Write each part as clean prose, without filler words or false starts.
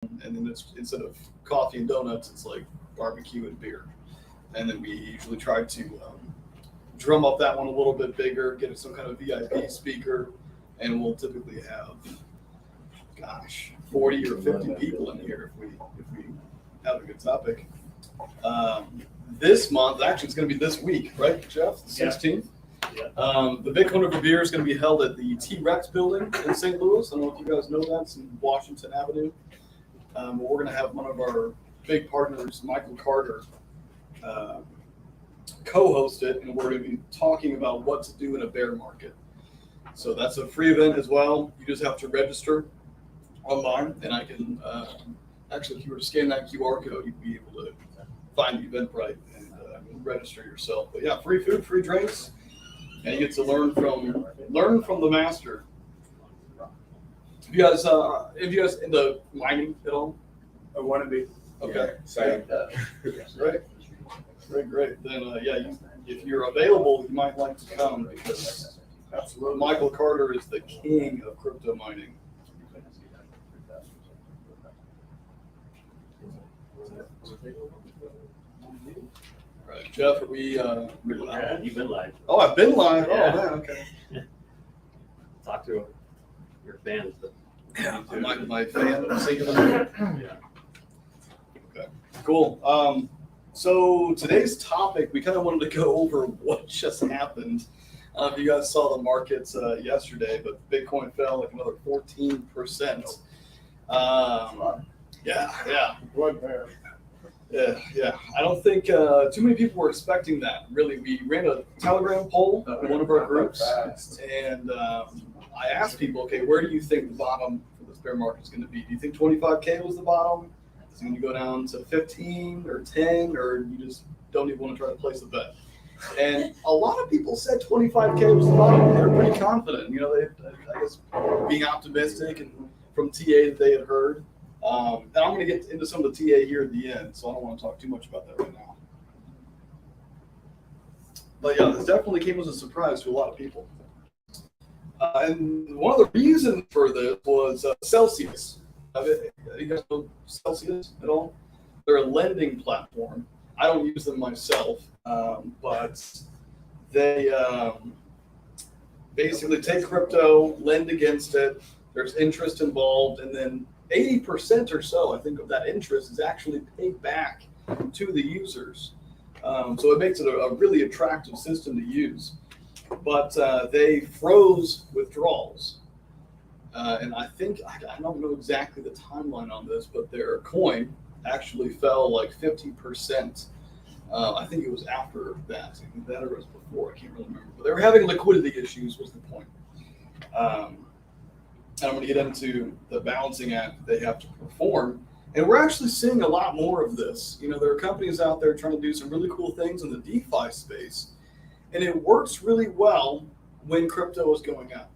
and then it's instead of coffee and donuts, it's like barbecue and beer. And then we usually try to drum up that one a little bit bigger, get some kind of VIP speaker, and we'll typically have, 40 or 50 people in here if we have a good topic. This month, actually, it's going to be this week, right, Jeff? The 16th. Yeah. The Bitcoin over beer is going to be held at the T-Rex building in St. Louis. I don't know if you guys know that. It's in Washington Avenue. We're going to have one of our big partners, Michael Carter, co-host it, and we're going to be talking about what to do in a bear market. So that's a free event as well. You just have to register online, and I can actually, if you were to scan that QR code, you'd be able to find the Eventbrite and register yourself. But yeah, free food, free drinks, and you get to learn from the master. Have you guys into mining at all? I want to be. Okay. Right. Great. Then if you're available, you might like to come because Absolutely. Michael Carter is the king of crypto mining. All right, Jeff, are we live? You've been live. Oh, I've been live. Yeah. Oh man, okay. Talk to your fans. But Yeah, my fan. yeah. Okay, cool. So today's topic, we kind of wanted to go over what just happened. If you guys saw the markets yesterday, but Bitcoin fell like another 14%. Yeah. Blood bear. Yeah. I don't think too many people were expecting that. Really, we ran a Telegram poll in one of our groups, and I asked people, okay, where do you think the bottom for this bear market is going to be? Do you think 25K was the bottom? Is it going to go down to 15 or 10, or you just don't even want to try to place a bet? And a lot of people said 25K was the bottom. They were pretty confident. You know, I guess being optimistic and from TA that they had heard. And I'm going to get into some of the TA here at the end, so I don't want to talk too much about that right now. But yeah, this definitely came as a surprise to a lot of people. And one of the reasons for this was Celsius. You guys know Celsius at all? They're a lending platform. I don't use them myself, but they basically take crypto, lend against it. There's interest involved, and then 80% or so, I think, of that interest is actually paid back to the users. So it makes it a really attractive system to use. But they froze withdrawals. And I think, I don't know exactly the timeline on this, but their coin actually fell like 50%. I think it was after that. That or it was before, I can't really remember. But they were having liquidity issues was the point. And I'm going to get into the balancing act they have to perform. And we're actually seeing a lot more of this. You know, there are companies out there trying to do some really cool things in the DeFi space. And it works really well when crypto is going up.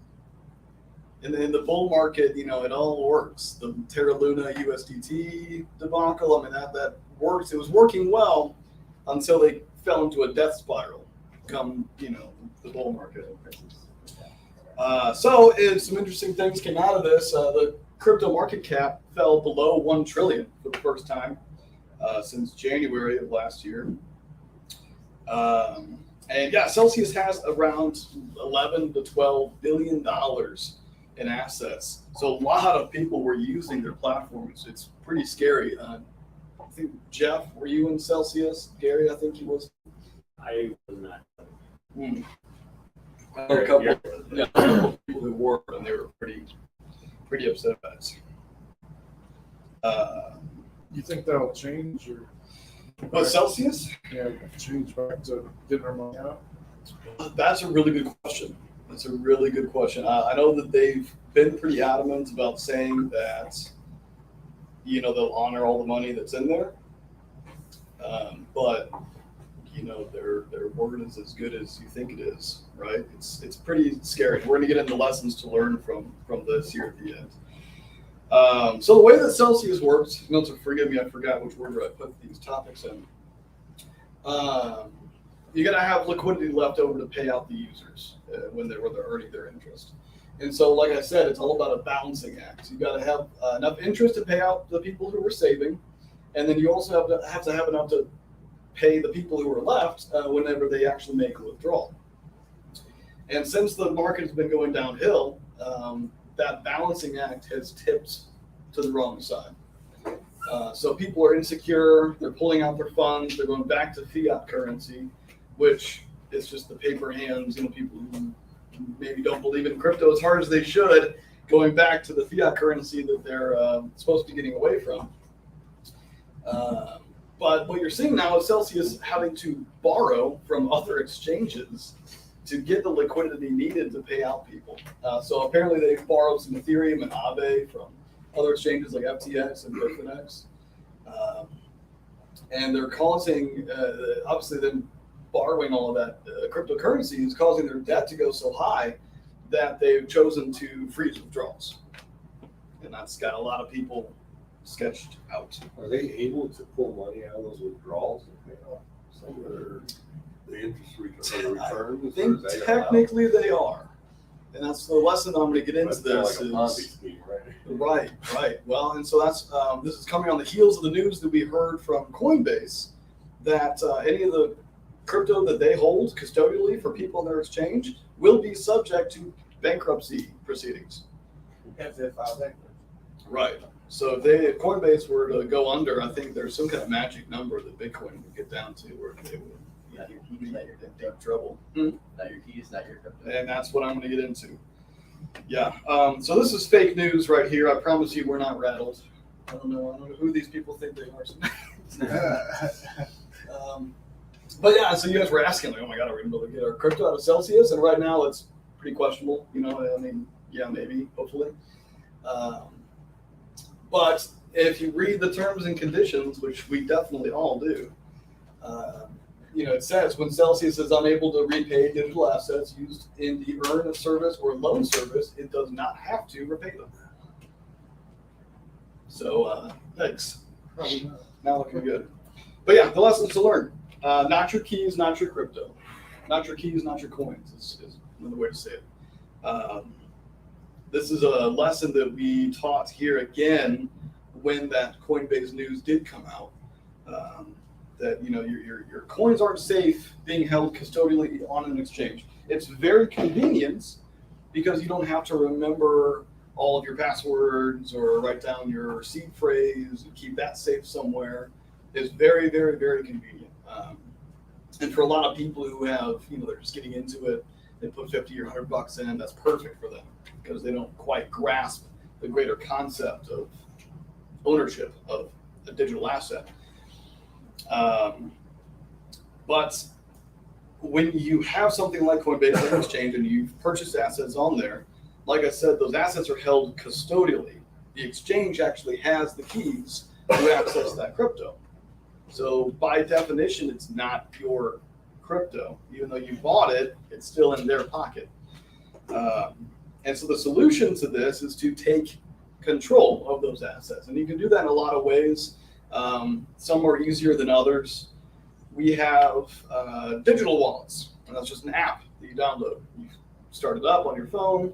And in the bull market, you know, it all works. The Terra Luna USDT debacle, I mean, that works. It was working well until they fell into a death spiral come, you know, the bull market. So some interesting things came out of this. The crypto market cap fell below 1 trillion for the first time since January of last year. And yeah, Celsius has around 11 to 12 billion dollars in assets. So a lot of people were using their platforms. It's pretty scary. I think, Jeff, were you in Celsius? Gary, I think he was. I was not. I know a couple people who were, and they were pretty upset about it. You think that'll change or? But Celsius? Yeah, change back to getting our money out. That's a really good question. I know that they've been pretty adamant about saying that, you know, they'll honor all the money that's in there. But, you know, their word is as good as you think it is, right? It's pretty scary. We're going to get into lessons to learn from this here at the end. So the way that Celsius works, you know, so forgive me, I forgot which order I put these topics in. You got to have liquidity left over to pay out the users when they're earning their interest. And so, like I said, it's all about a balancing act. You got to have enough interest to pay out the people who were saving, and then you also have to have enough to pay the people who are left whenever they actually make a withdrawal. And since the market has been going downhill, that balancing act has tipped to the wrong side. So people are insecure, they're pulling out their funds, they're going back to fiat currency, which is just the paper hands, people who maybe don't believe in crypto as hard as they should, going back to the fiat currency that they're supposed to be getting away from. But what you're seeing now is Celsius having to borrow from other exchanges to get the liquidity needed to pay out people. So apparently they've borrowed some Ethereum and Aave from other exchanges like FTX and Bitfinex. And they're causing, obviously them borrowing all of that cryptocurrency is causing their debt to go so high that they've chosen to freeze withdrawals. And that's got a lot of people sketched out. Are they able to pull money out of those withdrawals and pay off some of the interest returns? I think technically they are. And that's the lesson I'm going to get into this. Like a Ponzi scheme, right? Right. Well, and so that's this is coming on the heels of the news that we heard from Coinbase that any of the crypto that they hold custodially for people in their exchange will be subject to bankruptcy proceedings. If they file bankruptcy. Right. So if Coinbase were to go under, I think there's some kind of magic number that Bitcoin would get down to where they would Not your keys, not your crypto. deep trouble. Not your keys, not your crypto. And that's what I'm going to get into. Yeah. So this is fake news right here. I promise you, we're not rattled. I don't know who these people think they are. But yeah, so you guys were asking, like, oh my God, are we going to be able to get our crypto out of Celsius? And right now it's pretty questionable. Yeah, maybe, hopefully. But if you read the terms and conditions, which we definitely all do, it says when Celsius is unable to repay digital assets used in the earn a service or loan service, it does not have to repay them. So, thanks. Now looking good. But yeah, the lessons to learn. Not your keys, not your crypto. Not your keys, not your coins is another way to say it. This is a lesson that we taught here again when that Coinbase news did come out. That your coins aren't safe being held custodially on an exchange. It's very convenient because you don't have to remember all of your passwords or write down your seed phrase and keep that safe somewhere. It's very, very, very convenient. And for a lot of people who have, they're just getting into it, they put 50 or $100 in, that's perfect for them because they don't quite grasp the greater concept of ownership of a digital asset. But when you have something like Coinbase on exchange and you've purchased assets on there, like I said, those assets are held custodially. The exchange actually has the keys to access that crypto. So by definition, it's not your crypto. Even though you bought it, it's still in their pocket. And so the solution to this is to take control of those assets. And you can do that in a lot of ways. Some are easier than others. We have digital wallets, and that's just an app that you download. You start it up on your phone.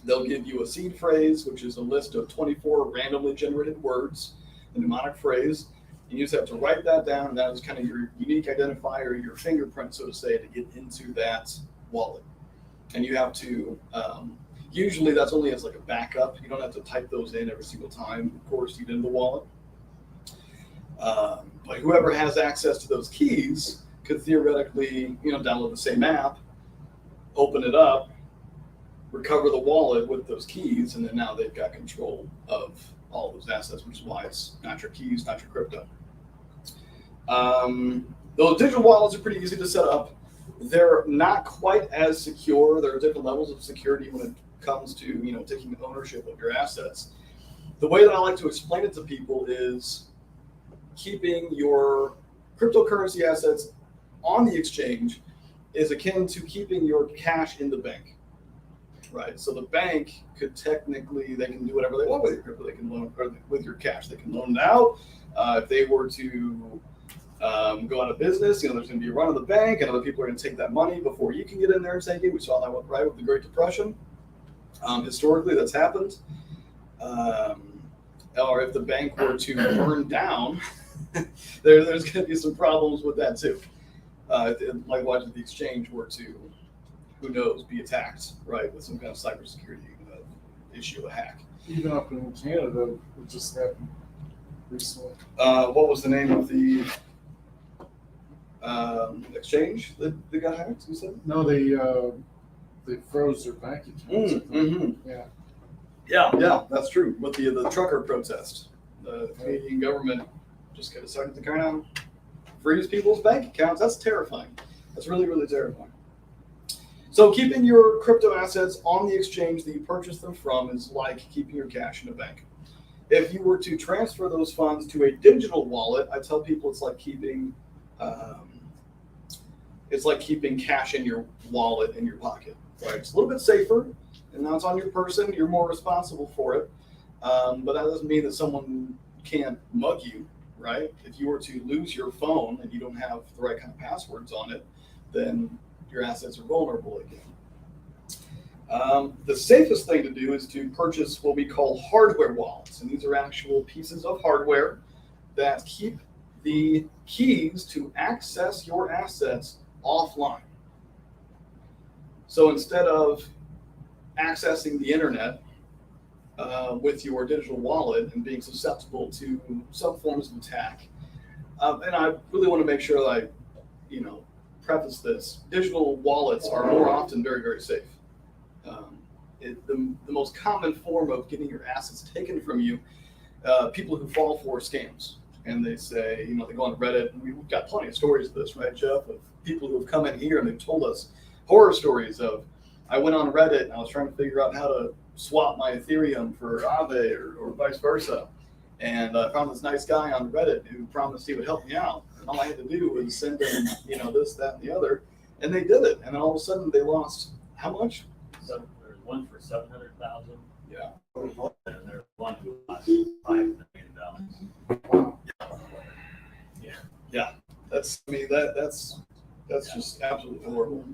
They'll give you a seed phrase, which is a list of 24 randomly generated words, a mnemonic phrase. You just have to write that down, and that is kind of your unique identifier, your fingerprint, so to say, to get into that wallet. And you have to, usually that's only as like a backup. You don't have to type those in every single time, of course, you get in the wallet. But whoever has access to those keys could theoretically, download the same app, open it up, recover the wallet with those keys, and then now they've got control of all those assets, which is why it's not your keys, not your crypto. Those digital wallets are pretty easy to set up. They're not quite as secure. There are different levels of security when it comes to, taking ownership of your assets. The way that I like to explain it to people is keeping your cryptocurrency assets on the exchange is akin to keeping your cash in the bank, right? So the bank could technically, they can do whatever they want with your crypto. They can loan with your cash. They can loan it out. If they were to go out of business, there's going to be a run of the bank, and other people are going to take that money before you can get in there and take it. We saw that right with the Great Depression. Historically, that's happened. Or if the bank were to burn down, there's going to be some problems with that too. Likewise, if the exchange were to, who knows, be attacked, right, with some kind of cybersecurity issue, a hack. Even up in Canada, it just happened recently. What was the name of the exchange that got hacked? You said? No, they froze their bank accounts. Yeah. Yeah, that's true. With the trucker protest, the Canadian government just kind of started to kind of freeze people's bank accounts. That's terrifying. That's really, really terrifying. So keeping your crypto assets on the exchange that you purchased them from is like keeping your cash in a bank. If you were to transfer those funds to a digital wallet, I tell people it's like keeping cash in your wallet in your pocket. Right? It's a little bit safer, and now it's on your person. You're more responsible for it, but that doesn't mean that someone can't mug you. Right? If you were to lose your phone and you don't have the right kind of passwords on it, then your assets are vulnerable again. The safest thing to do is to purchase what we call hardware wallets. And these are actual pieces of hardware that keep the keys to access your assets offline. So instead of accessing the internet with your digital wallet and being susceptible to some forms of attack, and I really want to make sure that I, preface this, digital wallets are more often very, very safe. The most common form of getting your assets taken from you, people who fall for scams. And they say, they go on Reddit, and we've got plenty of stories of this, right, Jeff, of people who have come in here and they've told us horror stories of, I went on Reddit and I was trying to figure out how to swap my Ethereum for Aave or vice versa. And I found this nice guy on Reddit who promised he would help me out. And all I had to do was send him, this, that, and the other. And they did it. And then all of a sudden they lost how much? So there's one for 700,000. Yeah. And there's one who lost $5 million. Yeah. That's just absolutely horrible.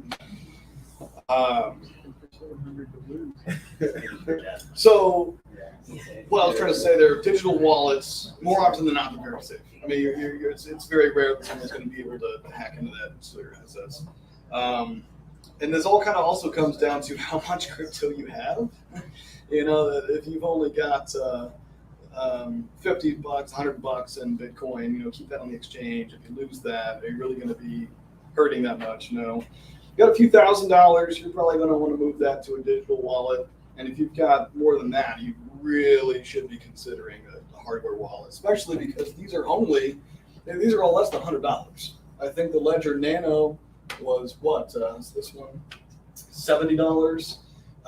So what I was trying to say there, digital wallets, more often than not, they're very safe. I mean, it's very rare that someone's going to be able to hack into that and steal your assets. And this all kind of also comes down to how much crypto you have. If you've only got $50, $100 in Bitcoin, keep that on the exchange. If you lose that, are you really going to be hurting that much? No. You got a few $1,000s, you're probably going to want to move that to a digital wallet. And if you've got more than that, you really should be considering a hardware wallet, especially because these are all less than $100. I think the Ledger Nano was this one? $70.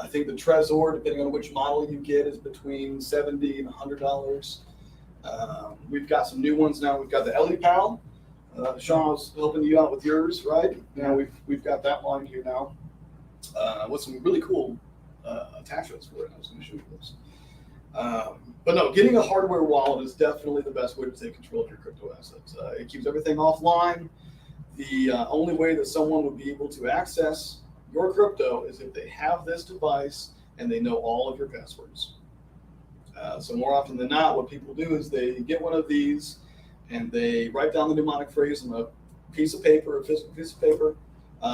I think the Trezor, depending on which model you get, is between $70 and $100. We've got some new ones now. We've got the EliPal. Sean was helping you out with yours, right? Yeah. We've got that line here now with some really cool attachments for it. I was going to show you those. But no, getting a hardware wallet is definitely the best way to take control of your crypto assets. It keeps everything offline. The only way that someone would be able to access your crypto is if they have this device and they know all of your passwords. So more often than not, what people do is they get one of these and they write down the mnemonic phrase on a piece of paper, a physical piece of paper,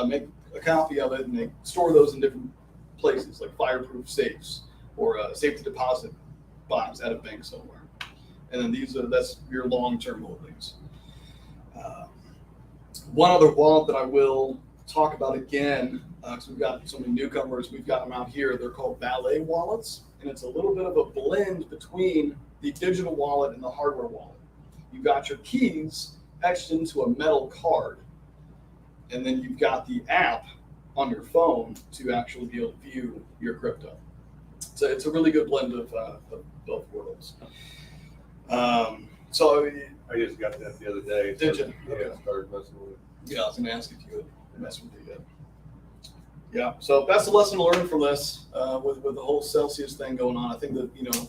make a copy of it, and they store those in different places, like fireproof safes or a safety deposit box at a bank somewhere. And then that's your long-term holdings. One other wallet that I will talk about again, because we've got so many newcomers, we've got them out here. They're called Ballet Wallets, and it's a little bit of a blend between the digital wallet and the hardware wallet. You've got your keys etched into a metal card, and then you've got the app on your phone to actually be able to view your crypto. So it's a really good blend of both worlds. So I just got that the other day. Did you? Yeah, Okay. started messing with it. Yeah, I was going to ask if you would mess with it yet. Yeah, so that's the lesson to learn from this with the whole Celsius thing going on. I think that,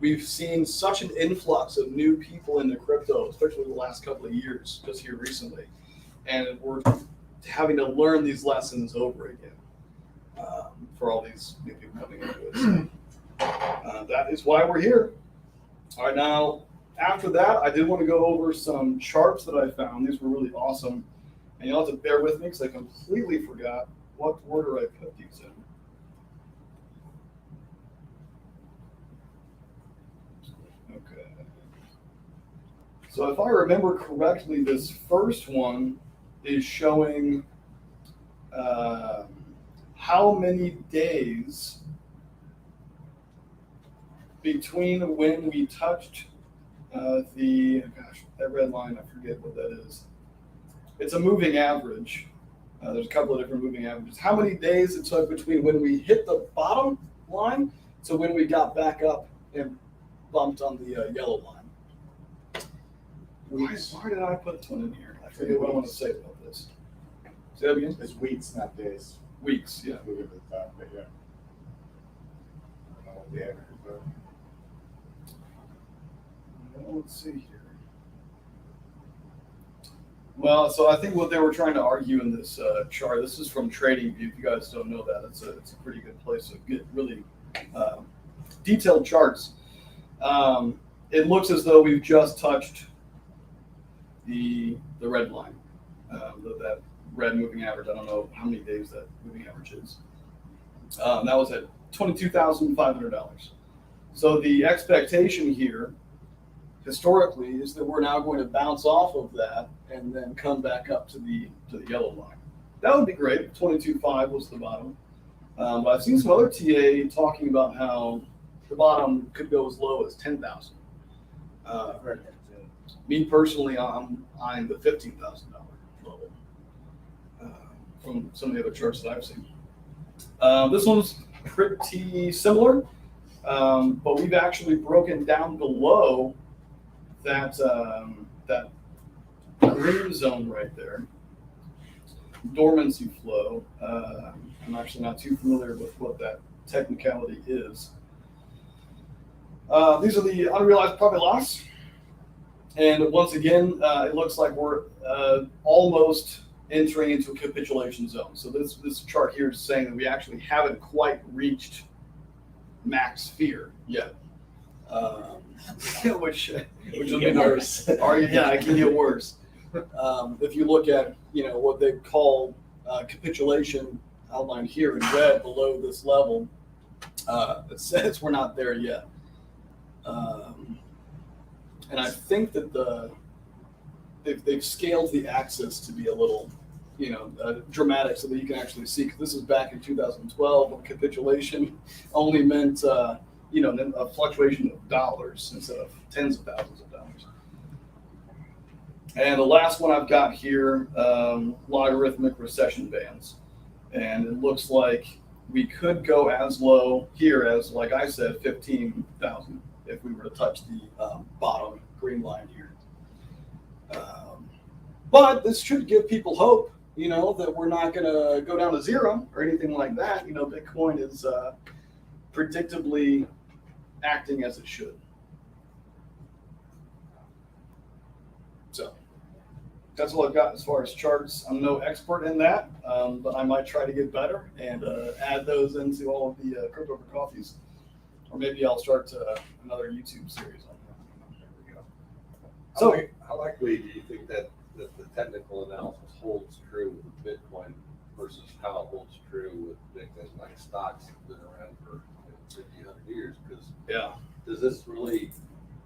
we've seen such an influx of new people into crypto, especially the last couple of years, just here recently. And we're having to learn these lessons over again. for all these new people coming into it. So, that is why we're here. All right, now after that, I did want to go over some charts that I found. These were really awesome, and you'll have to bear with me because I completely forgot what order I put these in. Okay. So if I remember correctly, this first one is showing how many days between when we touched that red line, I forget what that is. It's a moving average. There's a couple of different moving averages. How many days it took between when we hit the bottom line to when we got back up and bumped on the yellow line. Why did I put this one in here? I forget what I want to say about this. Say that again? It's weeks, not days. Weeks, yeah. Move it to the top, but yeah. I don't know what the average is. Well, let's see here. Well, so I think what they were trying to argue in this chart, this is from TradingView. If you guys don't know that, it's a pretty good place to get really detailed charts. It looks as though we've just touched the red line, that red moving average. I don't know how many days that moving average is. That was at $22,500. So the expectation here, historically, is that we're now going to bounce off of that and then come back up to the yellow line. That would be great. 22.5 was the bottom. But I've seen some other TA talking about how the bottom could go as low as 10,000. Me personally, I'm eyeing the $15,000 level from some of the other charts that I've seen. This one's pretty similar, but we've actually broken down below that green zone right there, dormancy flow. I'm actually not too familiar with what that technicality is. These are the unrealized profit loss. And once again, it looks like we're almost entering into a capitulation zone. So this chart here is saying that we actually haven't quite reached max fear yet. Which will be worse. Yeah, it can get worse. If you look at what they call capitulation outlined here in red below this level, it says we're not there yet. And I think that they've scaled the axis to be a little dramatic so that you can actually see. Because this is back in 2012 when capitulation only meant a fluctuation of dollars instead of tens of thousands of dollars. And the last one I've got here, logarithmic recession bands. And it looks like we could go as low here as, like I said, 15,000 if we were to touch the bottom green line here. But this should give people hope, that we're not going to go down to zero or anything like that. Bitcoin is predictably acting as it should. So that's all I've got as far as charts. I'm no expert in that, but I might try to get better and add those into all of the Crypto for Coffees. Or maybe I'll start another YouTube series on that. There we go. So how likely do you think that the technical analysis holds true with Bitcoin versus how it holds true with Bitcoin, like stocks have been around for 50, 100 years? Because does this really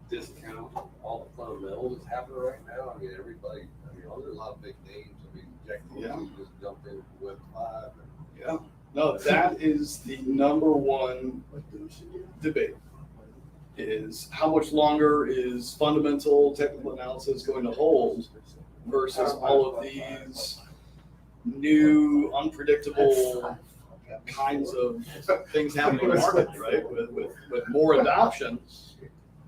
discount all the fundamentals that's happening right now? I mean, everybody, there's a lot of big names. I mean, Jack Dorsey just jumped in Web 5. No, that is the number one debate, is how much longer is fundamental technical analysis going to hold versus all of these new unpredictable kinds of things happening in the market, right? With more adoption,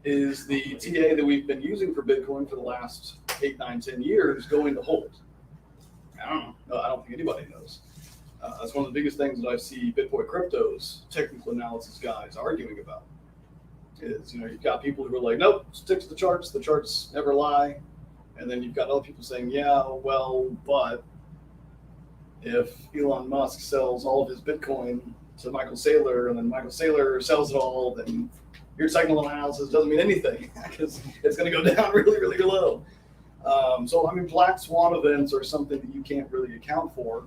is the TA that we've been using for Bitcoin for the last 8, 9, 10 years going to hold? I don't know. No, I don't think anybody knows. That's one of the biggest things that I see Bitcoin Crypto's technical analysis guys arguing about. Is you've got people who are like, nope, stick to the charts never lie. And then you've got other people saying, yeah, well, but if Elon Musk sells all of his Bitcoin to Michael Saylor and then Michael Saylor sells it all, then your technical analysis doesn't mean anything because it's going to go down really, really low. So, I mean, black swan events are something that you can't really account for.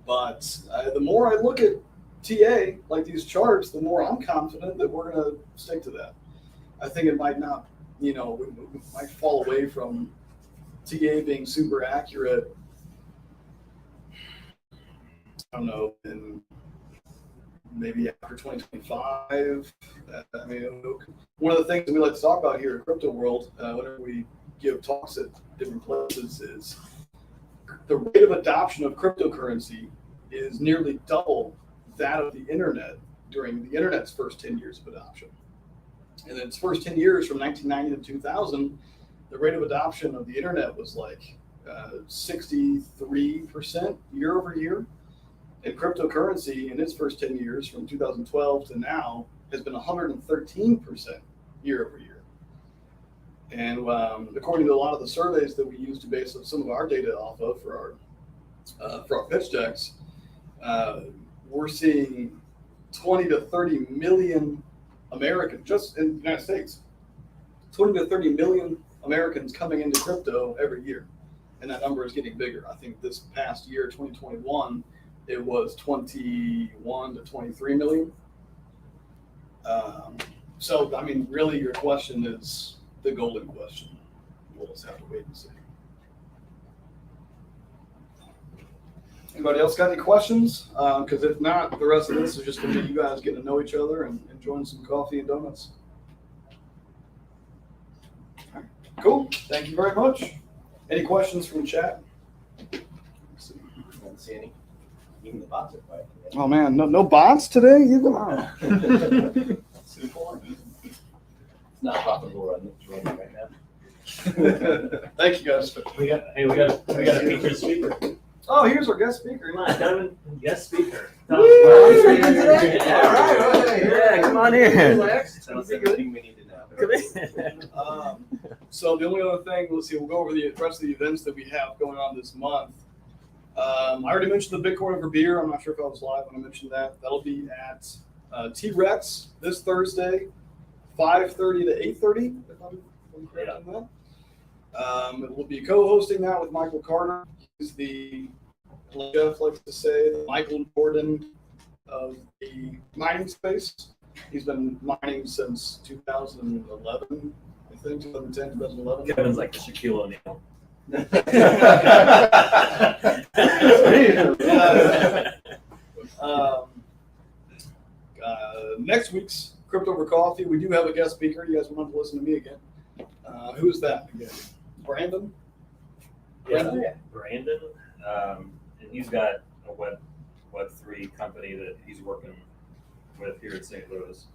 But the more I look at TA, like these charts, the more I'm confident that we're going to stick to that. I think it might not, we might fall away from TA being super accurate. I don't know, in maybe after 2025. I mean, one of the things that we like to talk about here at Crypto World, whenever we give talks at different places, is the rate of adoption of cryptocurrency is nearly double that of the internet during the internet's first 10 years of adoption. And in its first 10 years, from 1990 to 2000, the rate of adoption of the internet was like 63% year over year. And cryptocurrency in its first 10 years, from 2012 to now, has been 113% year over year. And according to a lot of the surveys that we use to base some of our data off of for our pitch decks, we're seeing 20 to 30 million Americans, just in the United States, 20 to 30 million Americans coming into crypto every year. And that number is getting bigger. I think this past year, 2021, it was 21 to 23 million. So, I mean, really your question is the golden question. We'll just have to wait and see. Anybody else got any questions? Because if not, the rest of this is just going to be you guys getting to know each other and enjoying some coffee and donuts. All right. Cool. Thank you very much. Any questions from chat? I don't see any. Even the bots are quiet. Oh man, no bots today? Wow. Simple. It's not profitable running right now. Thank you guys. We got a featured speaker. Oh, here's our guest speaker. Come on, Devin, guest speaker. Yeah, come on in. Tell us everything we need to know. So the only other thing, let's see, we'll go over the rest of the events that we have going on this month. I already mentioned the Bitcoin over beer. I'm not sure if I was live when I mentioned that. That'll be at T-Rex this Thursday, 5:30 to 8:30, if I'm correct on that. It will be co-hosting that with Michael Carter. He's the, like Jeff likes to say, the Michael Jordan of the mining space. He's been mining since 2011, I think, 2010, 2011. Kevin's like Shaquille O'Neal. Next week's Crypto Over Coffee, we do have a guest speaker. You guys want to listen to me again? Who is that again? Brandon? Yeah, Brandon. And he's got a Web3 company that he's working with here in St. Louis.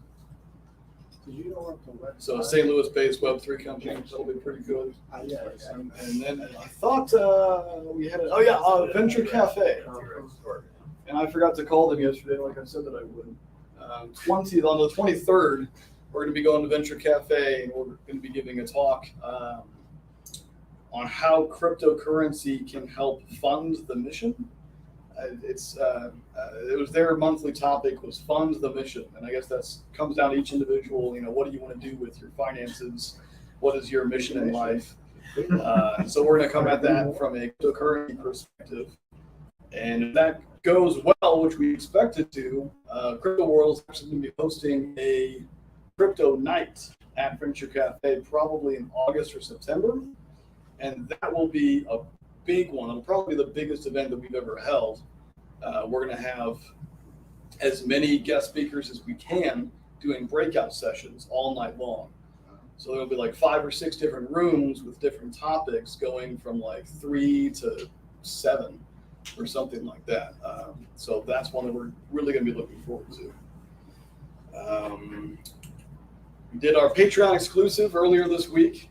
Did you know what the website? So St. Louis-based Web3 company. That'll be pretty good. Yeah. And then I thought we had Venture Cafe. And I forgot to call them yesterday, like I said that I would. On the 23rd, we're going to be going to Venture Cafe, and we're going to be giving a talk on how cryptocurrency can help fund the mission. It was their monthly topic was fund the mission, and I guess that's comes down to each individual. What do you want to do with your finances? What is your mission in life? So we're going to come at that from a cryptocurrency perspective, and if that goes well, which we expect it to, Crypto World is actually going to be hosting a crypto night at Venture Cafe, probably in August or September, and that will be a big one. It'll probably be the biggest event that we've ever held. We're going to have as many guest speakers as we can doing breakout sessions all night long. So there'll be like 5 or 6 different rooms with different topics going from like 3 to 7 or something like that. So that's one that we're really going to be looking forward to. We did our Patreon exclusive earlier this week.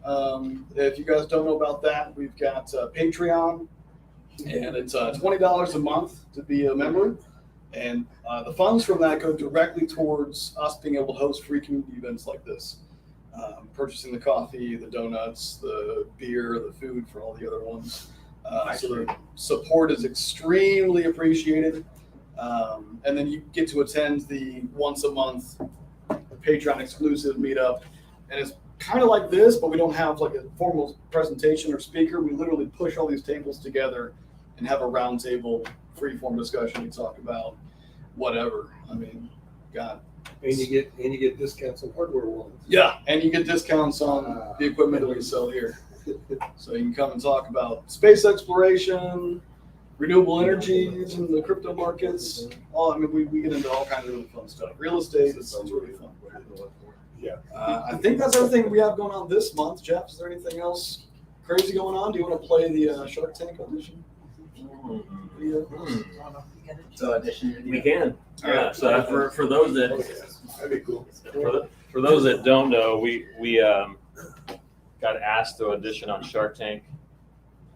If you guys don't know about that, we've got Patreon, and it's $20 a month to be a member. And the funds from that go directly towards us being able to host free community events like this. Purchasing the coffee, the donuts, the beer, the food for all the other ones. So the support is extremely appreciated. And then you get to attend the once a month Patreon exclusive meetup. And it's kind of like this, but we don't have like a formal presentation or speaker. We literally push all these tables together and have a roundtable, free-form discussion. We talk about whatever. I mean, God. And you get discounts on hardware wallets. Yeah, and you get discounts on the equipment that we sell here. So you can come and talk about space exploration, renewable energies, and the crypto markets. I mean, we get into all kinds of really fun stuff. Real estate is really fun. Yeah. I think that's everything we have going on this month. Jeff, is there anything else crazy going on? Do you want to play the Shark Tank audition? So audition. We can. All right. So for those that That'd be cool. for those that don't know, we got asked to audition on Shark Tank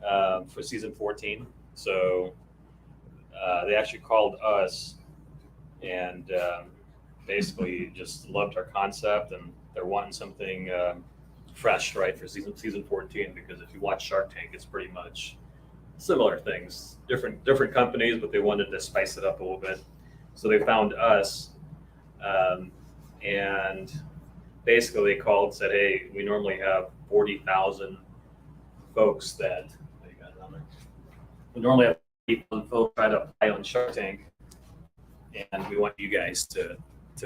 for season 14. So they actually called us and basically just loved our concept, and they're wanting something fresh, right, for season 14. Because if you watch Shark Tank, it's pretty much similar things, different companies, but they wanted to spice it up a little bit. So they found us, and basically they called and said, "Hey, we normally have 40,000 folks that we normally have 40,000 folks try to apply on Shark Tank, and we want you guys to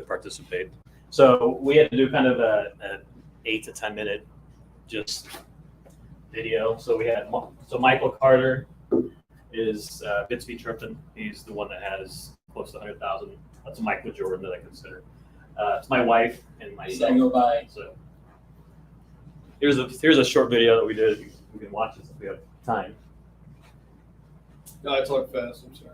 participate." So we had to do kind of an 8 to 10 minute just video. So we had Michael Carter is Bitsby Trippin. He's the one that has close to 100,000. That's a Michael Jordan that I consider. It's my wife and myself. Go by. So here's a short video that we did. You can watch this if we have time. No, I talk fast. I'm sorry.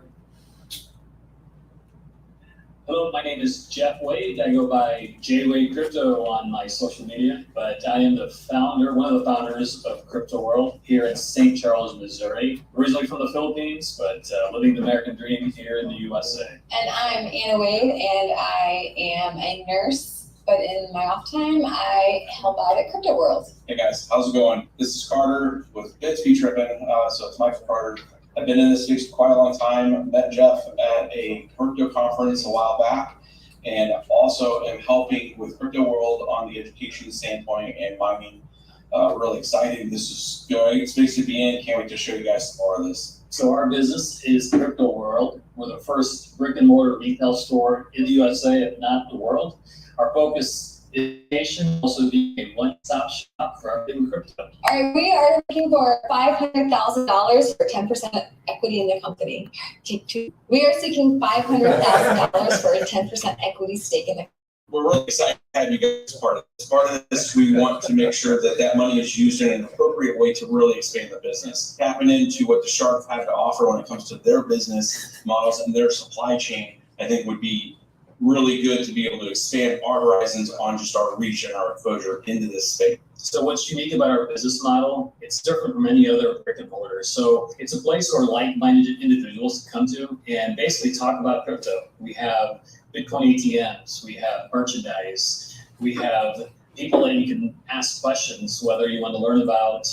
Hello, my name is Jeff Wade. I go by Wade Crypto on my social media, but I am one of the founders of Crypto World here in St. Charles, Missouri. Originally from the Philippines, but living the American dream here in the USA. And I'm Anna Wade, and I am a nurse, but in my off time, I help out at Crypto World. Hey guys, how's it going? This is Carter with Bitsby Trippin. So it's Michael Carter. I've been in this space for quite a long time. Met Jeff at a crypto conference a while back, and also am helping with Crypto World on the education standpoint and mining. Really excited. This is going. It's space to be in. Can't wait to show you guys some more of this. So our business is Crypto World. We're the first brick and mortar retail store in the USA, if not the world. Our focus is education, also being a one-stop shop for everything crypto. All right, we are looking for $500,000 for 10% equity in the company. Take two. We are seeking $500,000 for a 10% equity stake in the company. We're really excited to have you guys part of this. Part of this, we want to make sure that that money is used in an appropriate way to really expand the business. Tapping into what the Shark have to offer when it comes to their business models and their supply chain, I think would be really good to be able to expand our horizons on just our reach and our exposure into this space. So what's unique about our business model, it's different from any other brick and mortar. So it's a place where like-minded individuals come to and basically talk about crypto. We have Bitcoin ATMs, we have merchandise, we have people that you can ask questions, whether you want to learn about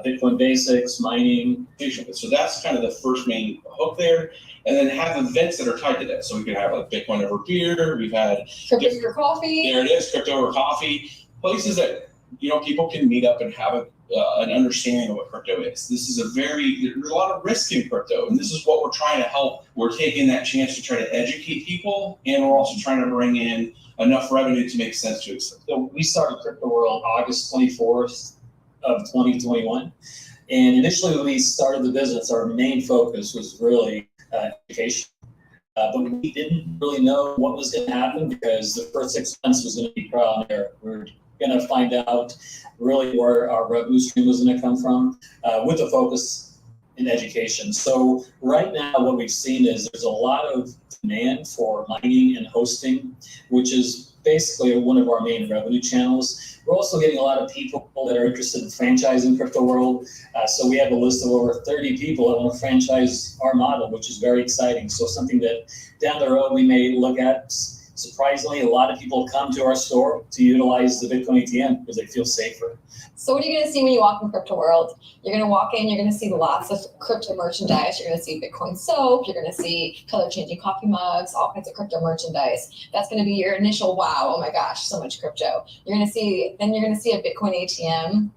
Bitcoin basics, mining. So that's kind of the first main hook there. And then have events that are tied to that. So we could have like Bitcoin over beer. We've had Crypto over coffee. There it is, crypto over coffee. Places that people can meet up and have an understanding of what crypto is. This is there's a lot of risk in crypto, and this is what we're trying to help. We're taking that chance to try to educate people, and we're also trying to bring in enough revenue to make sense to accept. So we started Crypto World August 24th of 2021. And initially when we started the business, our main focus was really education. But we didn't really know what was going to happen because the first 6 months was going to be trial and error. We were going to find out really where our revenue stream was going to come from with a focus in education. So right now what we've seen is there's a lot of demand for mining and hosting, which is basically one of our main revenue channels. We're also getting a lot of people that are interested in franchising Crypto World. So we have a list of over 30 people that want to franchise our model, which is very exciting. So something that down the road we may look at surprisingly, a lot of people come to our store to utilize the Bitcoin ATM because they feel safer. So what are you going to see when you walk in crypto world? You're going to walk in, you're going to see lots of crypto merchandise. You're going to see Bitcoin soap. You're going to see color changing coffee mugs, all kinds of crypto merchandise. That's going to be your initial wow. Oh my gosh, so much crypto. You're going to see a Bitcoin ATM.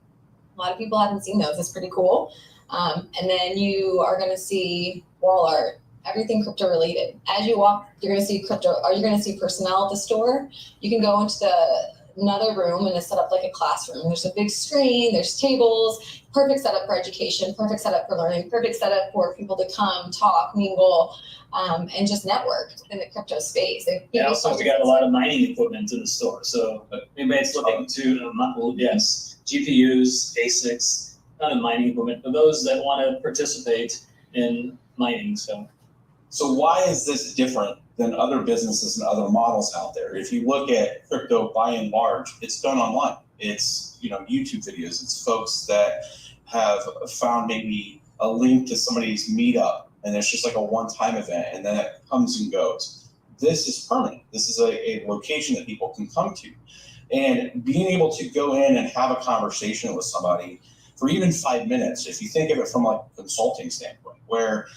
A lot of people haven't seen those. It's pretty cool. And then you are going to see wall art, everything crypto related. As you walk, you're going to see crypto, or you're going to see personnel at the store. You can go into another room and it's set up like a classroom. There's a big screen, there's tables, perfect setup for education, perfect setup for learning, perfect setup for people to come, talk, mingle, and just network in the crypto space. Yeah, also we got a lot of mining equipment in the store. So anybody's looking to, yes, GPUs, ASICs, not a mining equipment, but those that want to participate in mining. So why is this different than other businesses and other models out there? If you look at crypto by and large, it's done online. It's, YouTube videos. It's folks that have found maybe a link to somebody's meetup and it's just like a one-time event and then it comes and goes. This is permanent. This is a location that people can come to. And being able to go in and have a conversation with somebody for even 5 minutes, if you think of it from like a consulting standpoint, where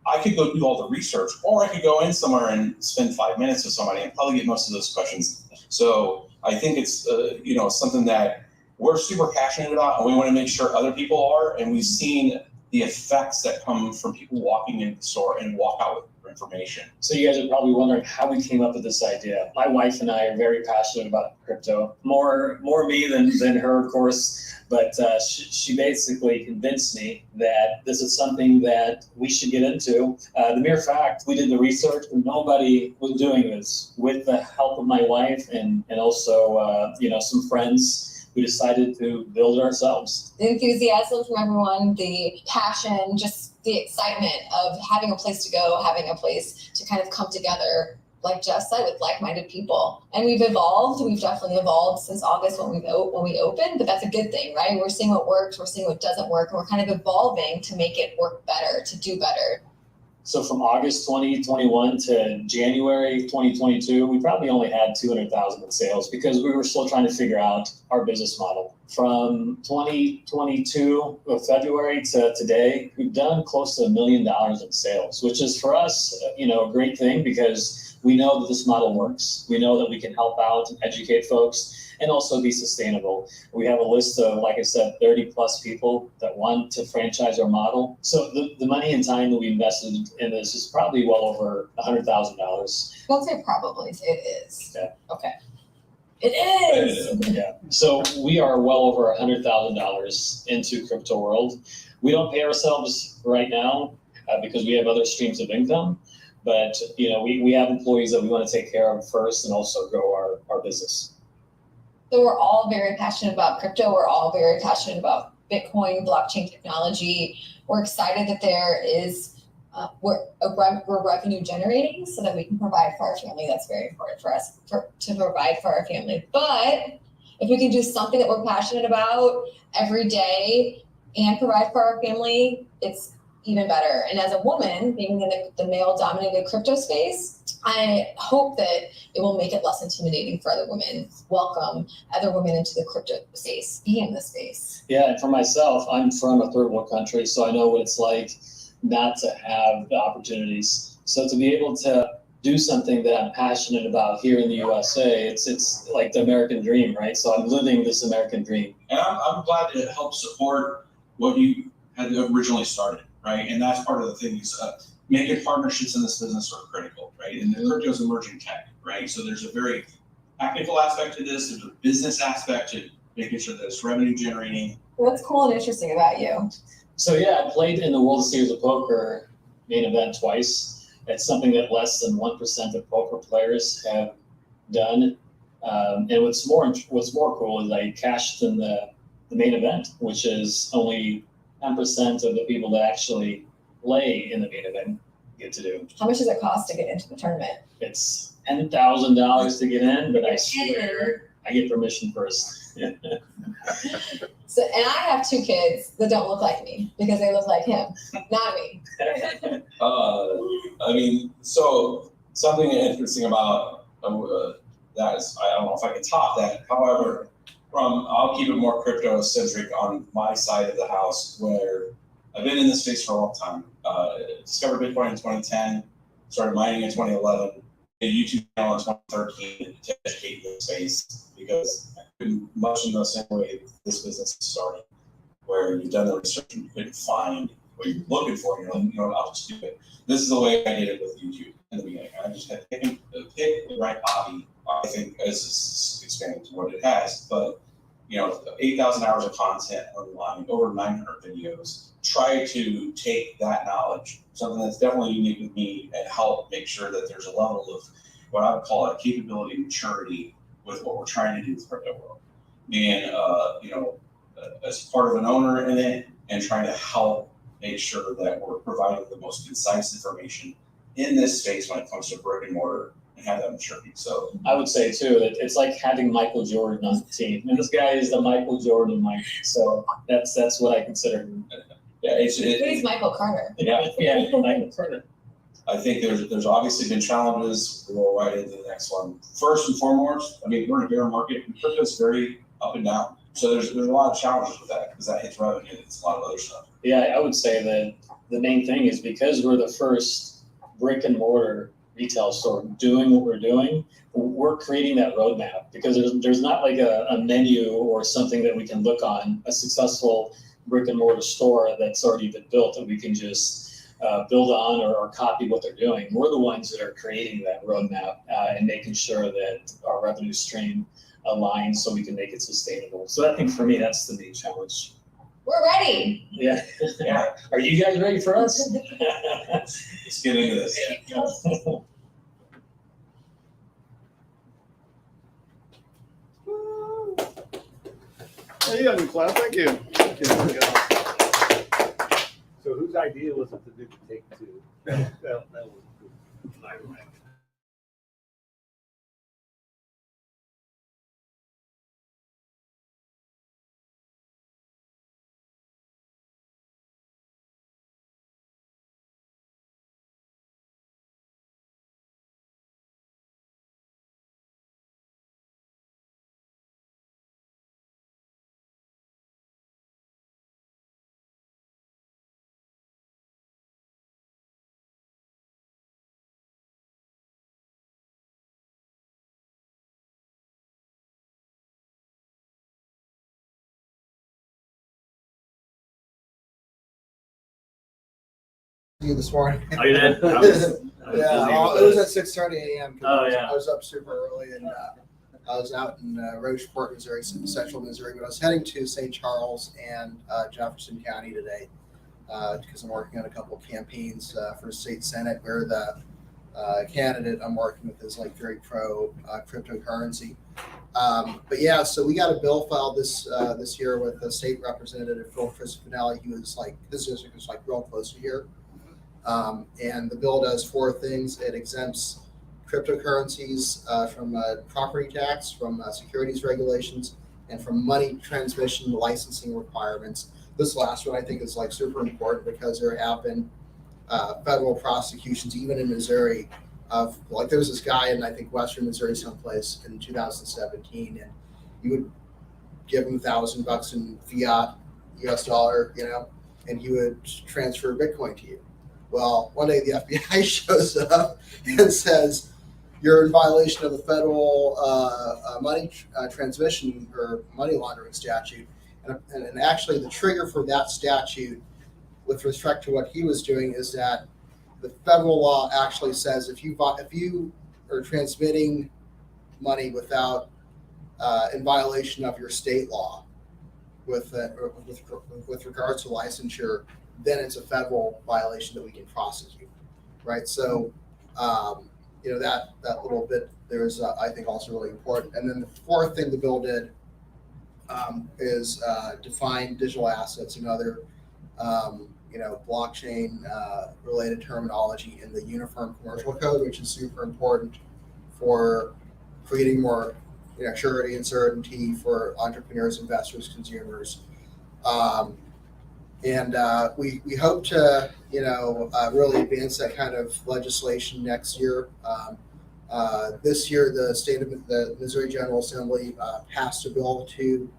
I could go do all the research, or I could go in somewhere and spend 5 minutes with somebody and probably get most of those questions. So I think it's something that we're super passionate about, and we want to make sure other people are. And we've seen the effects that come from people walking into the store and walk out with information. So you guys are probably wondering how we came up with this idea. My wife and I are very passionate about crypto. More me than her, of course. But she basically convinced me that this is something that we should get into. The mere fact we did the research, nobody was doing this. With the help of my wife and also some friends, we decided to build it ourselves. The enthusiasm from everyone, the passion, just the excitement of having a place to go, having a place to kind of come together, like Jeff said, with like-minded people. And we've evolved. We've definitely evolved since August when we opened, but that's a good thing, right? We're seeing what works, we're seeing what doesn't work, and we're kind of evolving to make it work better, to do better. So from August 2021 to January 2022, we probably only had 200,000 in sales because we were still trying to figure out our business model. From 2022 of February to today, we've done close to $1 million in sales, which is for us, a great thing because we know that this model works. We know that we can help out and educate folks and also be sustainable. We have a list of, like I said, 30 plus people that want to franchise our model. So the money and time that we invested in this is probably well over $100,000. Don't say probably, say it is. Yeah. Okay. It is. Yeah. So we are well over $100,000 into crypto world. We don't pay ourselves right now because we have other streams of income. But we have employees that we want to take care of first and also grow our business. So we're all very passionate about crypto. We're all very passionate about Bitcoin, blockchain technology. We're excited that there is, we're revenue generating so that we can provide for our family. That's very important for us to provide for our family. But if we can do something that we're passionate about every day and provide for our family, it's even better. And as a woman, being in the male-dominated crypto space, I hope that it will make it less intimidating for other women, welcome other women into the crypto space, be in the space. Yeah, and for myself, I'm from a third world country, so I know what it's like not to have the opportunities. So to be able to do something that I'm passionate about here in the USA, it's like the American dream, right? So I'm living this American dream. And I'm glad to help support what you had originally started, right? And that's part of the thing is making partnerships in this business are critical, right? And the crypto is emerging tech, right? So there's a very technical aspect to this. There's a business aspect to making sure that it's revenue generating. What's cool and interesting about you? So yeah, I played in the World Series of Poker main event twice. It's something that less than 1% of poker players have done. And what's more cool is I cashed in the main event, which is only 10% of the people that actually play in the main event get to do. How much does it cost to get into the tournament? It's $10,000 to get in, but I swear I get permission first. So, and I have 2 kids that don't look like me because they look like him, not me. So something interesting about that is, I don't know if I can top that. However, I'll keep it more crypto centric on my side of the house, where I've been in this space for a long time. Discovered Bitcoin in 2010, started mining in 2011, a YouTube channel in 2013 to educate the space, because I couldn't, much in the same way this business started, where you've done the research and you couldn't find what you're looking for, and you're like, you know what, I'll just do it. This is the way I did it with YouTube in the beginning. I just had to pick the right hobby, I think, as it's expanding to what it has. But, 8,000 hours of content online, over 900 videos. Try to take that knowledge, something that's definitely unique with me, and help make sure that there's a level of what I would call a capability maturity with what we're trying to do with crypto world. And, as part of an owner in it, and trying to help make sure that we're providing the most concise information in this space when it comes to brick and mortar, and have that maturity. So I would say too that it's like having Michael Jordan on the team, and this guy is the Michael Jordan Mike. So that's what I consider. yeah, But he's Michael Carter. Yeah, Michael Carter. I think there's obviously been challenges. We'll roll right into the next one. First and foremost, we're in a bear market, and crypto is very up and down. So there's a lot of challenges with that, because that hits revenue, it's a lot of other stuff. Yeah, I would say that the main thing is, because we're the first brick and mortar retail store doing what we're doing, we're creating that roadmap, because there's not like a menu or something that we can look on, a successful brick and mortar store that's already been built that we can just build on or copy what they're doing. We're the ones that are creating that roadmap and making sure that our revenue stream aligns so we can make it sustainable. So I think for me, that's the main challenge. We're ready. Yeah. Yeah. Are you guys ready for us? Let's get into this. Hey, you got a new class. Thank you. Thank you. There we go. So whose idea was it to do the take two? That was my right. You this morning. Oh, you did? I was Yeah, it was at 6:30 a.m. Oh, yeah. I was up super early, and I was out in Rocheport, Missouri, central Missouri, but I was heading to St. Charles and Jefferson County today because I'm working on a couple campaigns for state senate, where the candidate I'm working with is like very pro cryptocurrency. But yeah, so we got a bill filed this year with the state representative Phil Crispinelli. He was like, his district was like real close to here. And the bill does four things. It exempts cryptocurrencies from property tax, from securities regulations, and from money transmission licensing requirements. This last one I think is like super important, because there have been federal prosecutions, even in Missouri, of like there was this guy in I think Western Missouri someplace in 2017, and you would give him $1,000 in fiat US dollar, and he would transfer Bitcoin to you. Well, one day the FBI shows up and says, you're in violation of the federal money transmission or money laundering statute. And actually the trigger for that statute with respect to what he was doing is that the federal law actually says if you are transmitting money without in violation of your state law with regards to licensure, then it's a federal violation that we can prosecute, right? So, that little bit there is, I think, also really important. And then the fourth thing the bill did is define digital assets and other, blockchain related terminology in the Uniform Commercial Code, which is super important for creating more surety and certainty for entrepreneurs, investors, consumers. And we hope to, really advance that kind of legislation next year. This year, the Missouri General Assembly passed a bill to